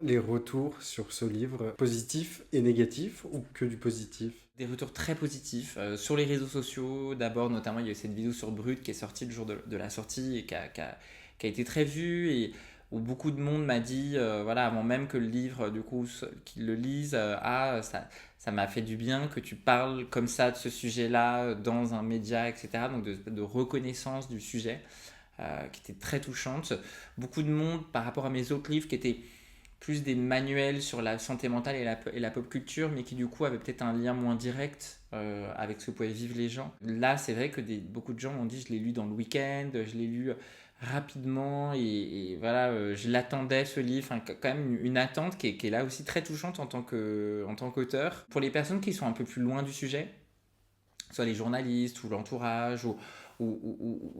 Les retours sur ce livre, positifs et négatifs ou que du positif? Des retours très positifs sur les réseaux sociaux. D'abord, notamment, il y a eu cette vidéo sur Brut qui est sortie le jour de la sortie et qui a été très vue et où beaucoup de monde m'a dit, voilà, avant même que le livre, du coup, qu'ils le lisent, ça m'a fait du bien que tu parles comme ça de ce sujet-là dans un média, etc. Donc de reconnaissance du sujet qui était très touchante. Beaucoup de monde par rapport à mes autres livres qui étaient plus des manuels sur la santé mentale et la pop culture, mais qui du coup avaient peut-être un lien moins direct avec ce que pouvaient vivre les gens. Là, c'est vrai que beaucoup de gens m'ont dit, je l'ai lu dans le week-end, je l'ai lu rapidement, et voilà, je l'attendais ce livre, enfin, quand même une attente qui est là aussi très touchante en tant qu'auteur. Pour les personnes qui sont un peu plus loin du sujet, soit les journalistes ou l'entourage ou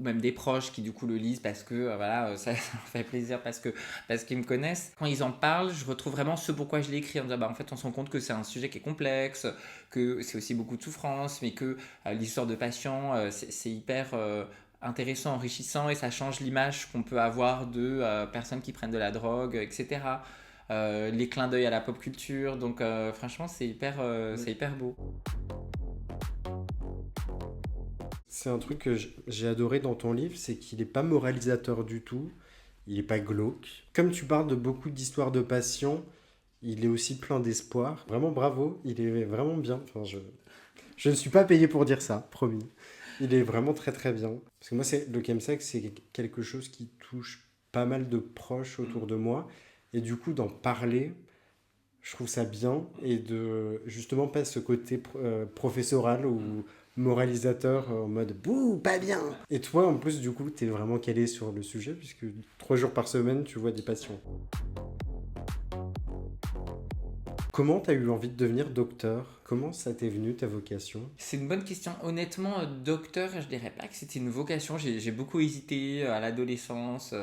même des proches qui du coup le lisent parce que voilà, ça leur fait plaisir parce qu'ils me connaissent. Quand ils en parlent, je retrouve vraiment ce pourquoi je l'ai écrit, en disant en fait on se rend compte que c'est un sujet qui est complexe, que c'est aussi beaucoup de souffrance, mais que l'histoire de patients c'est hyper intéressant, enrichissant, et ça change l'image qu'on peut avoir de personnes qui prennent de la drogue, etc. Les clins d'œil à la pop culture, donc franchement c'est hyper beau. C'est un truc que j'ai adoré dans ton livre, c'est qu'il n'est pas moralisateur du tout, il n'est pas glauque. Comme tu parles de beaucoup d'histoires de patients, il est aussi plein d'espoir. Vraiment bravo, il est vraiment bien. Enfin, je ne suis pas payé pour dire ça, promis. Il est vraiment très très bien. Parce que moi, le chemsex, c'est quelque chose qui touche pas mal de proches autour de moi. Et du coup, d'en parler, je trouve ça bien. Et de justement pas ce côté professoral ou moralisateur en mode bouh, pas bien. Et toi, en plus, du coup, t'es vraiment calé sur le sujet, puisque 3 jours par semaine, tu vois des patients. Comment t'as eu envie de devenir docteur? Comment ça t'est venu ta vocation? C'est une bonne question. Honnêtement, docteur, je dirais pas que c'était une vocation. J'ai beaucoup hésité à l'adolescence,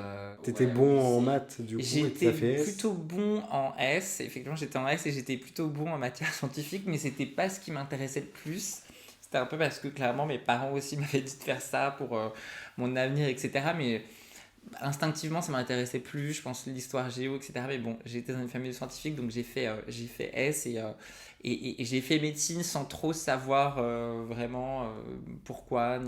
T'étais ouais, au bon en lycée. maths, du coup, et J'étais t'as fait S. plutôt bon en S. Effectivement, j'étais en S et j'étais plutôt bon en matière scientifique, mais c'était pas ce qui m'intéressait le plus. C'était un peu parce que clairement mes parents aussi m'avaient dit de faire ça pour mon avenir, etc. Mais instinctivement, ça m'intéressait plus. Je pense l'histoire géo, etc. Mais bon, j'étais dans une famille de scientifiques, donc j'ai fait S et j'ai fait médecine sans trop savoir vraiment pourquoi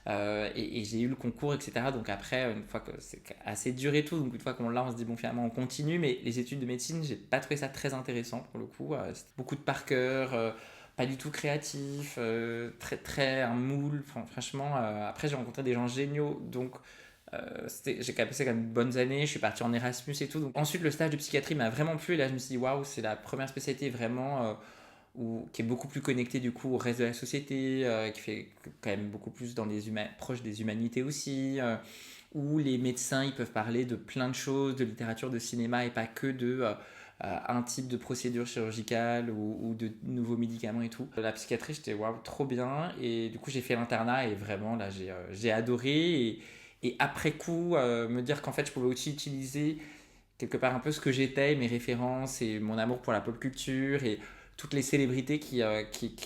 et j'ai eu le concours, etc. Donc après, une fois que c'est assez dur et tout, donc une fois qu'on l'a, on se dit bon finalement on continue. Mais les études de médecine, j'ai pas trouvé ça très intéressant pour le coup. C'était beaucoup de par cœur. Pas du tout créatif, très très un moule. Franchement, après j'ai rencontré des gens géniaux, donc j'ai passé quand même de bonnes années, je suis parti en Erasmus et tout. Donc, ensuite, le stage de psychiatrie m'a vraiment plu. Et là, je me suis dit, waouh, c'est la première spécialité vraiment qui est beaucoup plus connectée du coup au reste de la société, qui fait quand même beaucoup plus dans proche des humanités aussi, où les médecins ils peuvent parler de plein de choses, de littérature, de cinéma et pas que de un type de procédure chirurgicale ou de nouveaux médicaments et tout. La psychiatrie, j'étais waouh, trop bien. Et du coup, j'ai fait l'internat et vraiment là, j'ai adoré. Et après coup, me dire qu'en fait, je pouvais aussi utiliser quelque part un peu ce que j'étais, mes références et mon amour pour la pop culture et toutes les célébrités qui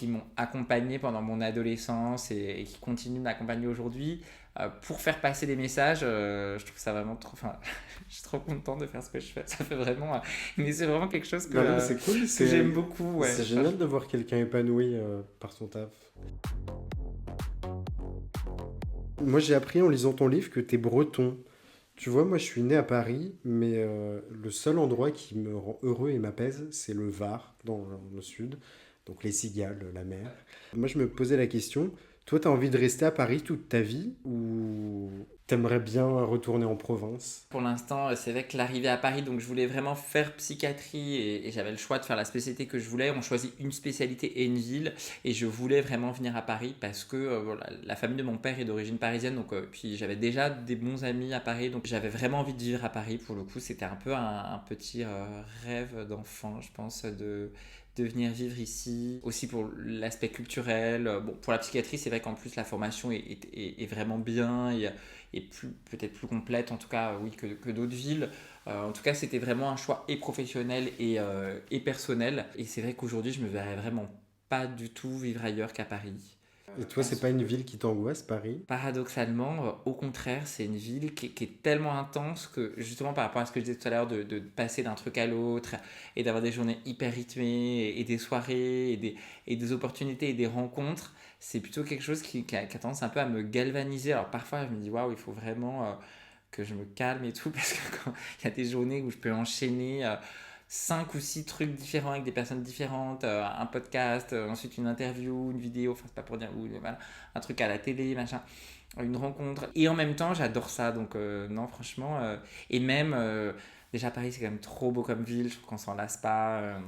m'ont accompagné pendant mon adolescence et qui continuent de m'accompagner aujourd'hui pour faire passer des messages. Je trouve ça vraiment trop. Enfin, je suis trop content de faire ce que je fais. Ça fait vraiment. Mais c'est vraiment quelque chose Non, non, mais c'est cool, que j'aime beaucoup. Ouais. c'est génial de voir quelqu'un épanoui par son taf. Moi, j'ai appris en lisant ton livre que t'es breton. Tu vois, moi, je suis né à Paris, mais le seul endroit qui me rend heureux et m'apaise, c'est le Var, dans le sud. Donc les cigales, la mer. Moi, je me posais la question, toi, t'as envie de rester à Paris toute ta vie ou t'aimerais bien retourner en province? Pour l'instant, c'est vrai que l'arrivée à Paris, donc je voulais vraiment faire psychiatrie et j'avais le choix de faire la spécialité que je voulais. On choisit une spécialité et une ville et je voulais vraiment venir à Paris parce que voilà, la famille de mon père est d'origine parisienne, donc puis j'avais déjà des bons amis à Paris, donc j'avais vraiment envie de vivre à Paris. Pour le coup, c'était un peu un petit rêve d'enfant, je pense, de venir vivre ici. Aussi pour l'aspect culturel. Bon, pour la psychiatrie, c'est vrai qu'en plus la formation est vraiment bien et peut-être plus complète, en tout cas, oui, que d'autres villes. En tout cas, c'était vraiment un choix et professionnel et personnel. Et c'est vrai qu'aujourd'hui, je me verrais vraiment pas du tout vivre ailleurs qu'à Paris. Et toi, c'est pas une ville qui t'angoisse, Paris? Paradoxalement, au contraire, c'est une ville qui est tellement intense que, justement, par rapport à ce que je disais tout à l'heure, de passer d'un truc à l'autre et d'avoir des journées hyper rythmées et des soirées et des opportunités et des rencontres, c'est plutôt quelque chose qui a tendance un peu à me galvaniser. Alors parfois, je me dis, waouh, il faut vraiment que je me calme et tout, parce que quand il y a des journées où je peux enchaîner 5 ou 6 trucs différents avec des personnes différentes, un podcast, ensuite une interview, une vidéo, enfin c'est pas pour dire, ou voilà, un truc à la télé, machin, une rencontre. Et en même temps, j'adore ça, donc non, franchement, et même, déjà Paris c'est quand même trop beau comme ville, je trouve qu'on s'en lasse pas.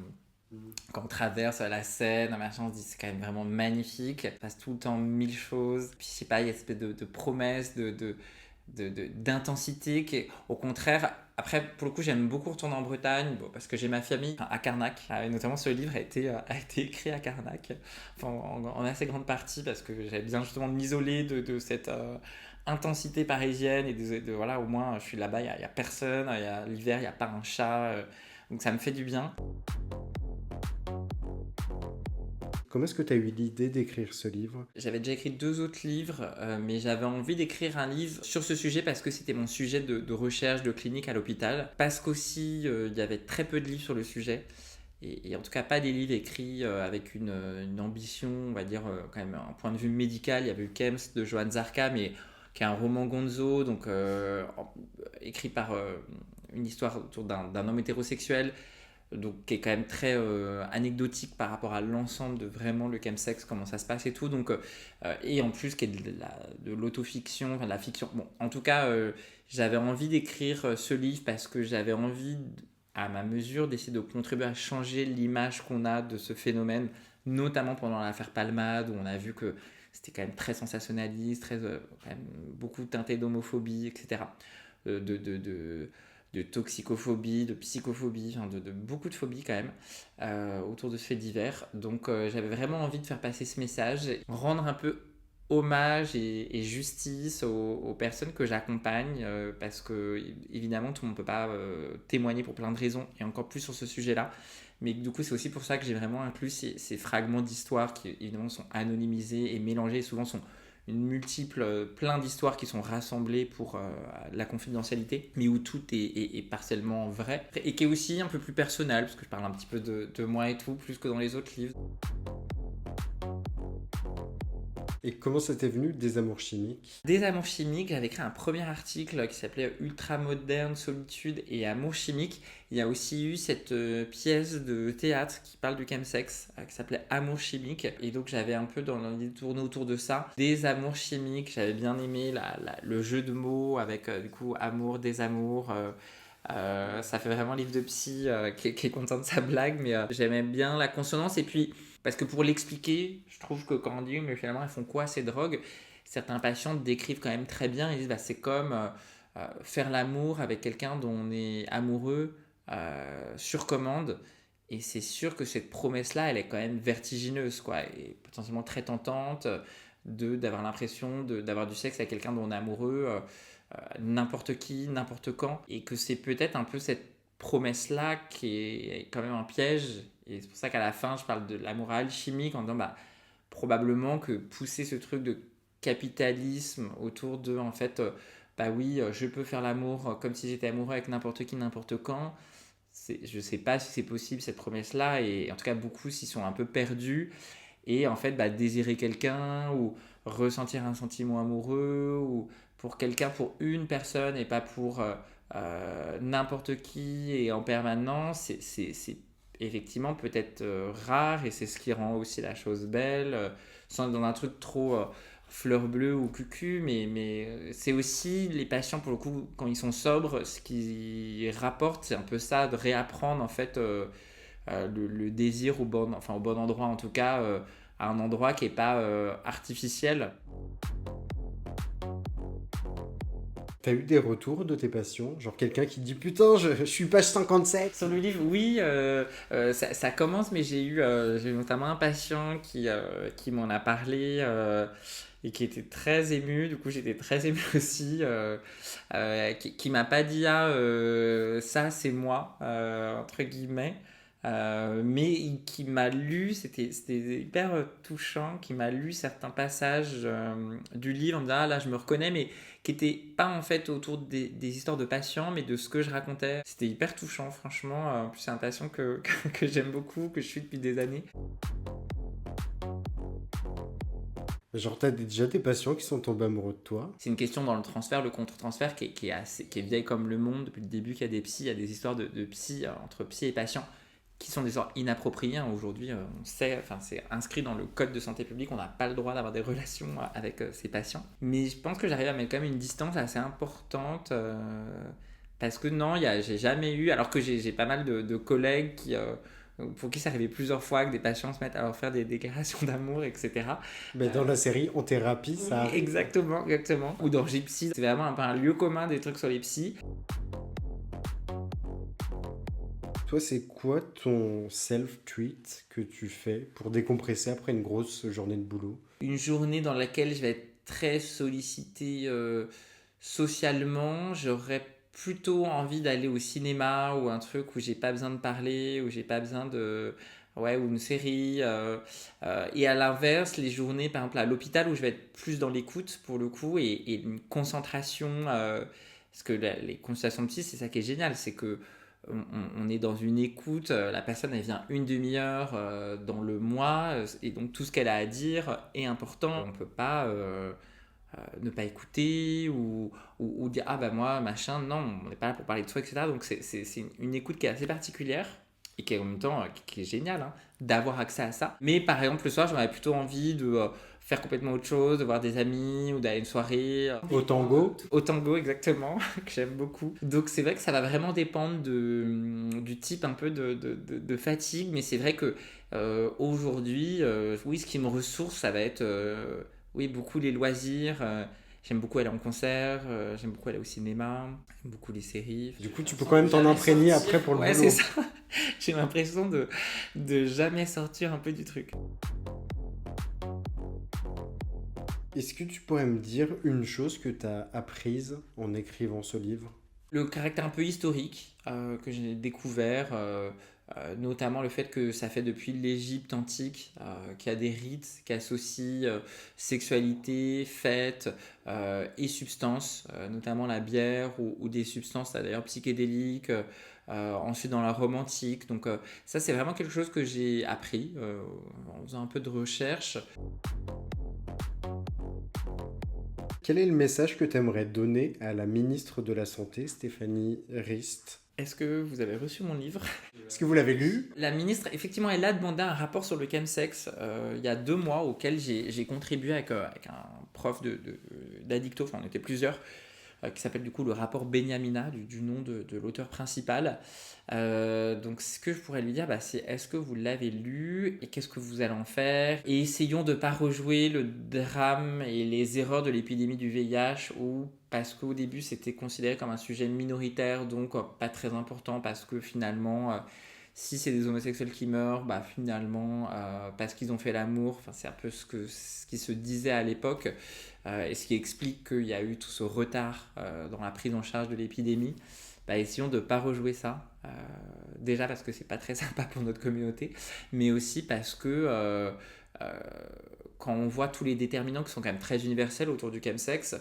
Quand on traverse la Seine, machin, on se dit c'est quand même vraiment magnifique. Il passe tout le temps mille choses. Puis je sais pas, il y a cette espèce de promesse, d'intensité qui est au contraire. Après, pour le coup, j'aime beaucoup retourner en Bretagne bon, parce que j'ai ma famille à Carnac. Et notamment, ce livre a été écrit à Carnac, enfin, en assez grande partie parce que j'avais besoin justement de m'isoler de cette intensité parisienne et voilà, au moins, je suis là-bas, il y a personne, l'hiver, il n'y a pas un chat. Donc ça me fait du bien. Comment est-ce que t'as eu l'idée d'écrire ce livre? J'avais déjà écrit 2 autres livres, mais j'avais envie d'écrire un livre sur ce sujet parce que c'était mon sujet de recherche de clinique à l'hôpital. Parce qu'aussi, il y avait très peu de livres sur le sujet. Et en tout cas, pas des livres écrits avec une ambition, on va dire, quand même, un point de vue médical. Il y avait eu Kems de Johan Zarka, mais qui est un roman gonzo, donc écrit par une histoire autour d'un homme hétérosexuel donc qui est quand même très anecdotique par rapport à l'ensemble de vraiment le chemsex, comment ça se passe et tout. Donc, et en plus, qui est de l'autofiction, enfin de la fiction. Bon, en tout cas, j'avais envie d'écrire ce livre parce que j'avais envie, à ma mesure, d'essayer de contribuer à changer l'image qu'on a de ce phénomène, notamment pendant l'affaire Palmade, où on a vu que c'était quand même très sensationnaliste, très, quand même beaucoup teinté d'homophobie, etc. Euh, de, de, de, de toxicophobie, de psychophobie, enfin de beaucoup de phobies quand même autour de ce fait divers. Donc j'avais vraiment envie de faire passer ce message, rendre un peu hommage et justice aux personnes que j'accompagne parce que évidemment tout le monde ne peut pas témoigner pour plein de raisons et encore plus sur ce sujet-là. Mais du coup, c'est aussi pour ça que j'ai vraiment inclus ces fragments d'histoire qui évidemment sont anonymisés et mélangés, et souvent sont une multiple, plein d'histoires qui sont rassemblées pour la confidentialité, mais où tout est partiellement vrai, et qui est aussi un peu plus personnel, parce que je parle un petit peu de moi et tout, plus que dans les autres livres. Et comment ça t'est venu, Des amours chimiques? Des amours chimiques, j'avais écrit un premier article qui s'appelait Ultramoderne, solitude et amour chimique. Il y a aussi eu cette pièce de théâtre qui parle du chemsex, qui s'appelait Amour chimique. Et donc j'avais un peu dans l'idée de tourner autour de ça. Des amours chimiques, j'avais bien aimé le jeu de mots avec du coup amour, désamour. Ça fait vraiment livre de psy qui est content de sa blague, mais j'aimais bien la consonance. Et puis, parce que pour l'expliquer, je trouve que quand on dit, mais finalement, elles font quoi ces drogues? Certains patients décrivent quand même très bien. Ils disent, bah, c'est comme faire l'amour avec quelqu'un dont on est amoureux sur commande. Et c'est sûr que cette promesse-là, elle est quand même vertigineuse, quoi, et potentiellement très tentante d'avoir l'impression d'avoir du sexe avec quelqu'un dont on est amoureux. N'importe qui, n'importe quand, et que c'est peut-être un peu cette promesse-là qui est quand même un piège, et c'est pour ça qu'à la fin je parle de la morale chimique en disant bah, probablement que pousser ce truc de capitalisme autour de en fait bah oui je peux faire l'amour comme si j'étais amoureux avec n'importe qui n'importe quand, je sais pas si c'est possible cette promesse là, et en tout cas beaucoup s'y sont un peu perdus, et en fait bah, désirer quelqu'un ou ressentir un sentiment amoureux ou pour quelqu'un, pour une personne et pas pour n'importe qui et en permanence, c'est effectivement peut-être rare, et c'est ce qui rend aussi la chose belle, sans être dans un truc trop fleur bleue ou cucu, mais c'est aussi les patients pour le coup quand ils sont sobres, ce qu'ils rapportent c'est un peu ça, de réapprendre en fait le désir enfin, au bon endroit en tout cas, à un endroit qui n'est pas artificiel. T'as eu des retours de tes patients? Genre quelqu'un qui te dit putain, je suis page 57. Sur le livre, oui, ça commence, mais j'ai eu notamment un patient qui m'en a parlé et qui était très ému. Du coup, j'étais très ému aussi. Qui m'a pas dit ah, ça c'est moi, entre guillemets. Mais qui m'a lu, c'était hyper touchant, qui m'a lu certains passages du livre en me disant ah là je me reconnais, mais qui n'était pas en fait autour des histoires de patients, mais de ce que je racontais. C'était hyper touchant, franchement. En plus, c'est un patient que j'aime beaucoup, que je suis depuis des années. Genre t'as déjà des patients qui sont tombés amoureux de toi? C'est une question dans le transfert, le contre-transfert, qui est vieille comme le monde. Depuis le début qu'il y a des psys, il y a des histoires de psy, entre psy et patients, qui sont des histoires inappropriées. Hein. Aujourd'hui, on sait, enfin, c'est inscrit dans le code de santé publique, on n'a pas le droit d'avoir des relations avec ses patients. Mais je pense que j'arrive à mettre quand même une distance assez importante, parce que non, j'ai jamais eu, alors que j'ai pas mal de collègues pour qui ça arrivait plusieurs fois que des patients se mettent à leur faire des déclarations d'amour, etc. Mais dans la série En thérapie, Oui, ça arrive. exactement, exactement. Ou dans Gypsy, c'est vraiment un lieu commun des trucs sur les psys. Toi, c'est quoi ton self-treat que tu fais pour décompresser après une grosse journée de boulot? Une journée dans laquelle je vais être très sollicité socialement, j'aurais plutôt envie d'aller au cinéma ou un truc où j'ai pas besoin de parler, où j'ai pas besoin de... Ouais, ou une série. Et à l'inverse, les journées, par exemple, à l'hôpital, où je vais être plus dans l'écoute, pour le coup, et une concentration. Parce que les consultations de psy, c'est ça qui est génial, c'est que on est dans une écoute, la personne elle vient une demi-heure dans le mois, et donc tout ce qu'elle a à dire est important. On ne peut pas ne pas écouter ou dire ah bah moi machin, non, on n'est pas là pour parler de soi, etc. Donc c'est une écoute qui est assez particulière, et qui est en même temps qui est génial, hein, d'avoir accès à ça. Mais par exemple, le soir, j'aurais plutôt envie de faire complètement autre chose, de voir des amis ou d'aller à une soirée. Au tango? Au tango, exactement, que j'aime beaucoup. Donc c'est vrai que ça va vraiment dépendre du type un peu de fatigue, mais c'est vrai que aujourd'hui, oui, ce qui me ressource, ça va être oui, beaucoup les loisirs. J'aime beaucoup aller en concert, j'aime beaucoup aller au cinéma, j'aime beaucoup les séries. Du J'ai coup, tu peux l'impression quand de même t'en jamais imprégner sortir. après pour le Ouais, boulot. c'est ça. J'ai l'impression de jamais sortir un peu du truc. Est-ce que tu pourrais me dire une chose que tu as apprise en écrivant ce livre? Le caractère un peu historique que j'ai découvert, notamment le fait que ça fait depuis l'Égypte antique qu'il y a des rites qui associent sexualité, fête et substances, notamment la bière ou des substances d'ailleurs psychédéliques, ensuite dans la Rome antique. Donc ça c'est vraiment quelque chose que j'ai appris en faisant un peu de recherche. Quel est le message que tu aimerais donner à la ministre de la Santé, Stéphanie Rist? Est-ce que vous avez reçu mon livre? Est-ce que vous l'avez lu? La ministre, effectivement, elle a demandé un rapport sur le chemsex il y a 2 mois auquel j'ai contribué avec un prof d'addicto, enfin on était plusieurs, qui s'appelle du coup le rapport Benyamina, du nom de l'auteur principal. Donc ce que je pourrais lui dire, c'est est-ce que vous l'avez lu et qu'est-ce que vous allez en faire? Et essayons de ne pas rejouer le drame et les erreurs de l'épidémie du VIH où parce qu'au début c'était considéré comme un sujet minoritaire, donc pas très important parce que finalement si c'est des homosexuels qui meurent, finalement parce qu'ils ont fait l'amour, enfin, c'est un peu ce qui se disait à l'époque et ce qui explique qu'il y a eu tout ce retard dans la prise en charge de l'épidémie. Essayons de ne pas rejouer ça. Déjà parce que c'est pas très sympa pour notre communauté, mais aussi parce que quand on voit tous les déterminants qui sont quand même très universels autour du chemsex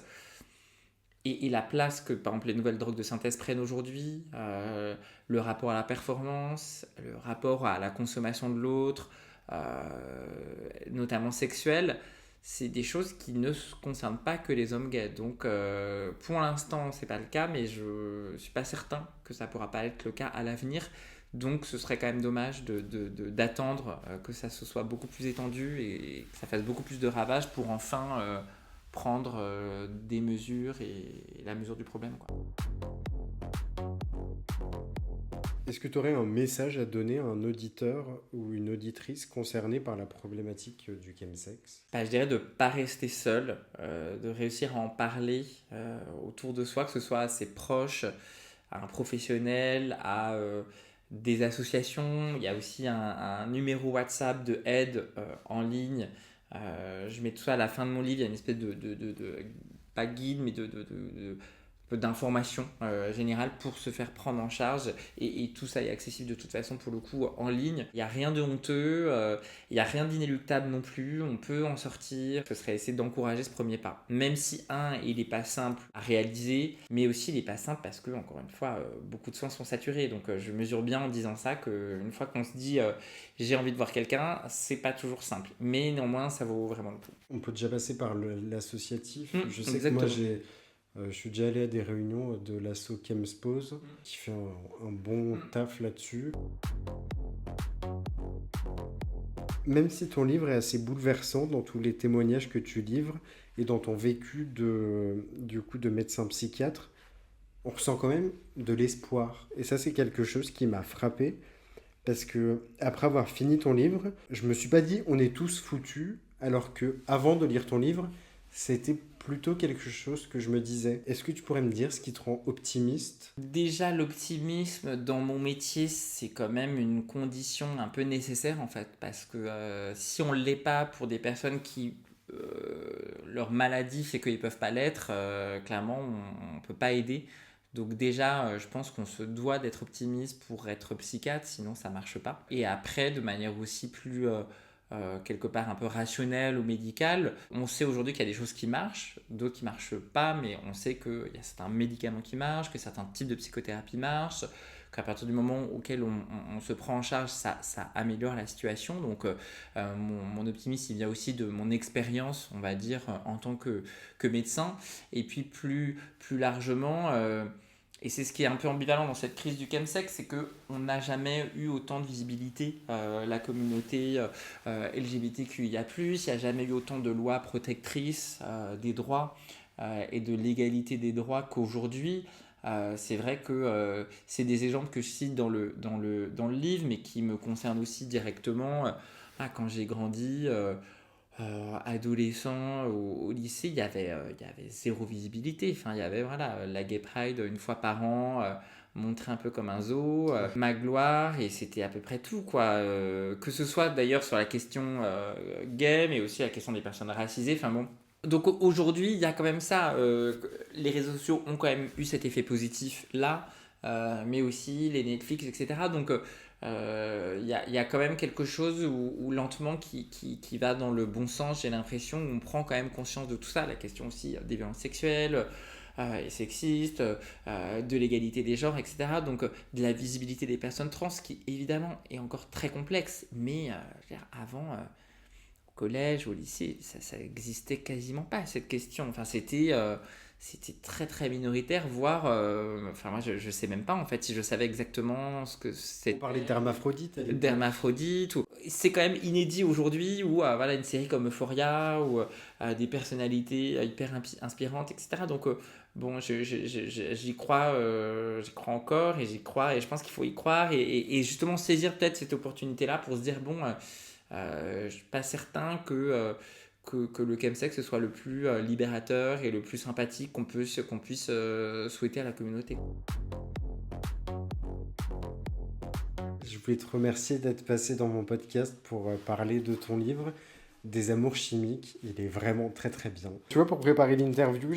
et la place que par exemple les nouvelles drogues de synthèse prennent aujourd'hui, le rapport à la performance, le rapport à la consommation de l'autre, notamment sexuelle, c'est des choses qui ne concernent pas que les hommes gays. Donc pour l'instant, c'est pas le cas, mais je suis pas certain que ça pourra pas être le cas à l'avenir. Donc ce serait quand même dommage d'attendre que ça se soit beaucoup plus étendu et que ça fasse beaucoup plus de ravages pour enfin prendre des mesures et la mesure du problème, quoi. Est-ce que tu aurais un message à donner à un auditeur ou une auditrice concernée par la problématique du chemsex? Je dirais de ne pas rester seul, de réussir à en parler autour de soi, que ce soit à ses proches, à un professionnel, à des associations. Il y a aussi un numéro WhatsApp de aide en ligne. Je mets tout ça à la fin de mon livre. Il y a une espèce pas guide, mais d'informations générales pour se faire prendre en charge et tout ça est accessible de toute façon pour le coup en ligne. Il n'y a rien de honteux, il n'y a rien d'inéluctable non plus, on peut en sortir. Ce serait essayer d'encourager ce premier pas. Même si il n'est pas simple à réaliser, mais aussi il n'est pas simple parce que encore une fois beaucoup de soins sont saturés. Donc je mesure bien en disant ça qu'une fois qu'on se dit j'ai envie de voir quelqu'un, c'est pas toujours simple. Mais néanmoins ça vaut vraiment le coup. On peut déjà passer par l'associatif. Je sais Exactement. que moi je suis déjà allé à des réunions de l'asso Chemspose qui fait un bon taf là-dessus. Même si ton livre est assez bouleversant dans tous les témoignages que tu livres et dans ton vécu de médecin psychiatre, on ressent quand même de l'espoir. Et ça, c'est quelque chose qui m'a frappé parce que après avoir fini ton livre, je me suis pas dit on est tous foutus, alors que avant de lire ton livre, c'était plutôt quelque chose que je me disais. Est-ce que tu pourrais me dire ce qui te rend optimiste? Déjà, l'optimisme dans mon métier, c'est quand même une condition un peu nécessaire en fait, parce que si on ne l'est pas pour des personnes qui leur maladie fait qu'ils ne peuvent pas l'être, clairement, on ne peut pas aider. Donc déjà, je pense qu'on se doit d'être optimiste pour être psychiatre, sinon ça ne marche pas. Et après, de manière aussi plus quelque part un peu rationnelle ou médicale, on sait aujourd'hui qu'il y a des choses qui marchent, d'autres qui ne marchent pas, mais on sait qu'il y a certains médicaments qui marchent, que certains types de psychothérapie marchent, qu'à partir du moment auquel on se prend en charge, ça améliore la situation. Donc mon optimisme, il vient aussi de mon expérience, on va dire, en tant que médecin. Et puis plus largement, Et c'est ce qui est un peu ambivalent dans cette crise du chemsex, c'est qu'on n'a jamais eu autant de visibilité. La communauté LGBTQIA+, il n'y a jamais eu autant de lois protectrices des droits et de l'égalité des droits qu'aujourd'hui. C'est vrai que c'est des exemples que je cite dans le livre, mais qui me concernent aussi directement. Quand j'ai grandi, adolescent, au lycée, il y avait zéro visibilité. Enfin, il y avait voilà, la Gay Pride une fois par an, montrée un peu comme un zoo, ma gloire, et c'était à peu près tout, quoi. Que ce soit d'ailleurs sur la question gay, mais aussi la question des personnes racisées. Enfin bon. Donc aujourd'hui, il y a quand même ça. Les réseaux sociaux ont quand même eu cet effet positif là, mais aussi les Netflix, etc. Donc il y a quand même quelque chose où lentement qui va dans le bon sens, j'ai l'impression, où on prend quand même conscience de tout ça, la question aussi des violences sexuelles et sexistes, de l'égalité des genres, etc. Donc de la visibilité des personnes trans, qui évidemment est encore très complexe, mais je veux dire, avant, au collège, au lycée, ça existait quasiment pas cette question. Enfin, c'était très très minoritaire, voire, enfin moi je sais même pas en fait si je savais exactement ce que On parlait c'était d'hermaphrodite à l'époque. d'hermaphrodite. C'est quand même inédit aujourd'hui où voilà, une série comme Euphoria ou des personnalités hyper inspirantes, etc. Donc bon, j'y crois encore, et j'y crois, et je pense qu'il faut y croire, et justement saisir peut-être cette opportunité-là pour se dire bon, je suis pas certain que le chemsex soit le plus libérateur et le plus sympathique qu'on puisse souhaiter à la communauté. Je voulais te remercier d'être passé dans mon podcast pour parler de ton livre, Des amours chimiques. Il est vraiment très très bien. Tu vois, pour préparer l'interview,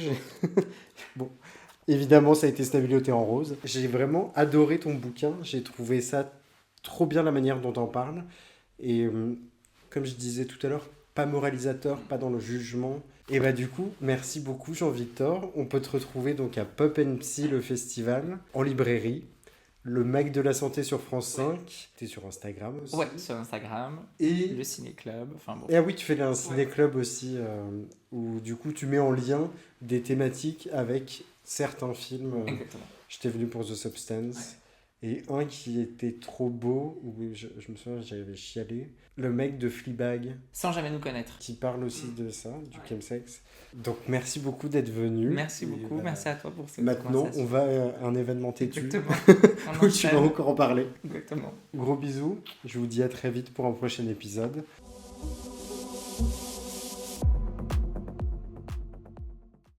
bon, évidemment, ça a été stabiloté en rose. J'ai vraiment adoré ton bouquin. J'ai trouvé ça trop bien la manière dont t'en parles. Et comme je disais tout à l'heure, pas moralisateur, pas dans le jugement. Et bah du coup, merci beaucoup Jean-Victor. On peut te retrouver donc à Pop and Psy, le festival, en librairie. Le Mac de la Santé sur France 5. T'es sur Instagram aussi. Ouais, sur Instagram, Et, le Ciné-Club, enfin bon. et ah oui, tu fais un ciné-club aussi, où du coup tu mets en lien des thématiques avec certains films. Exactement. J'étais venu pour The Substance. Et un qui était trop beau, où je me souviens, j'avais chialé. Le mec de Fleabag, Sans jamais nous connaître. qui parle aussi de ça, du chemsex. Donc merci beaucoup d'être venu. Merci Et beaucoup, bah, merci à toi pour cette maintenant, conversation. on va à un événement têtu Exactement. où tu vas encore en parler. Exactement. Gros bisous. Je vous dis à très vite pour un prochain épisode.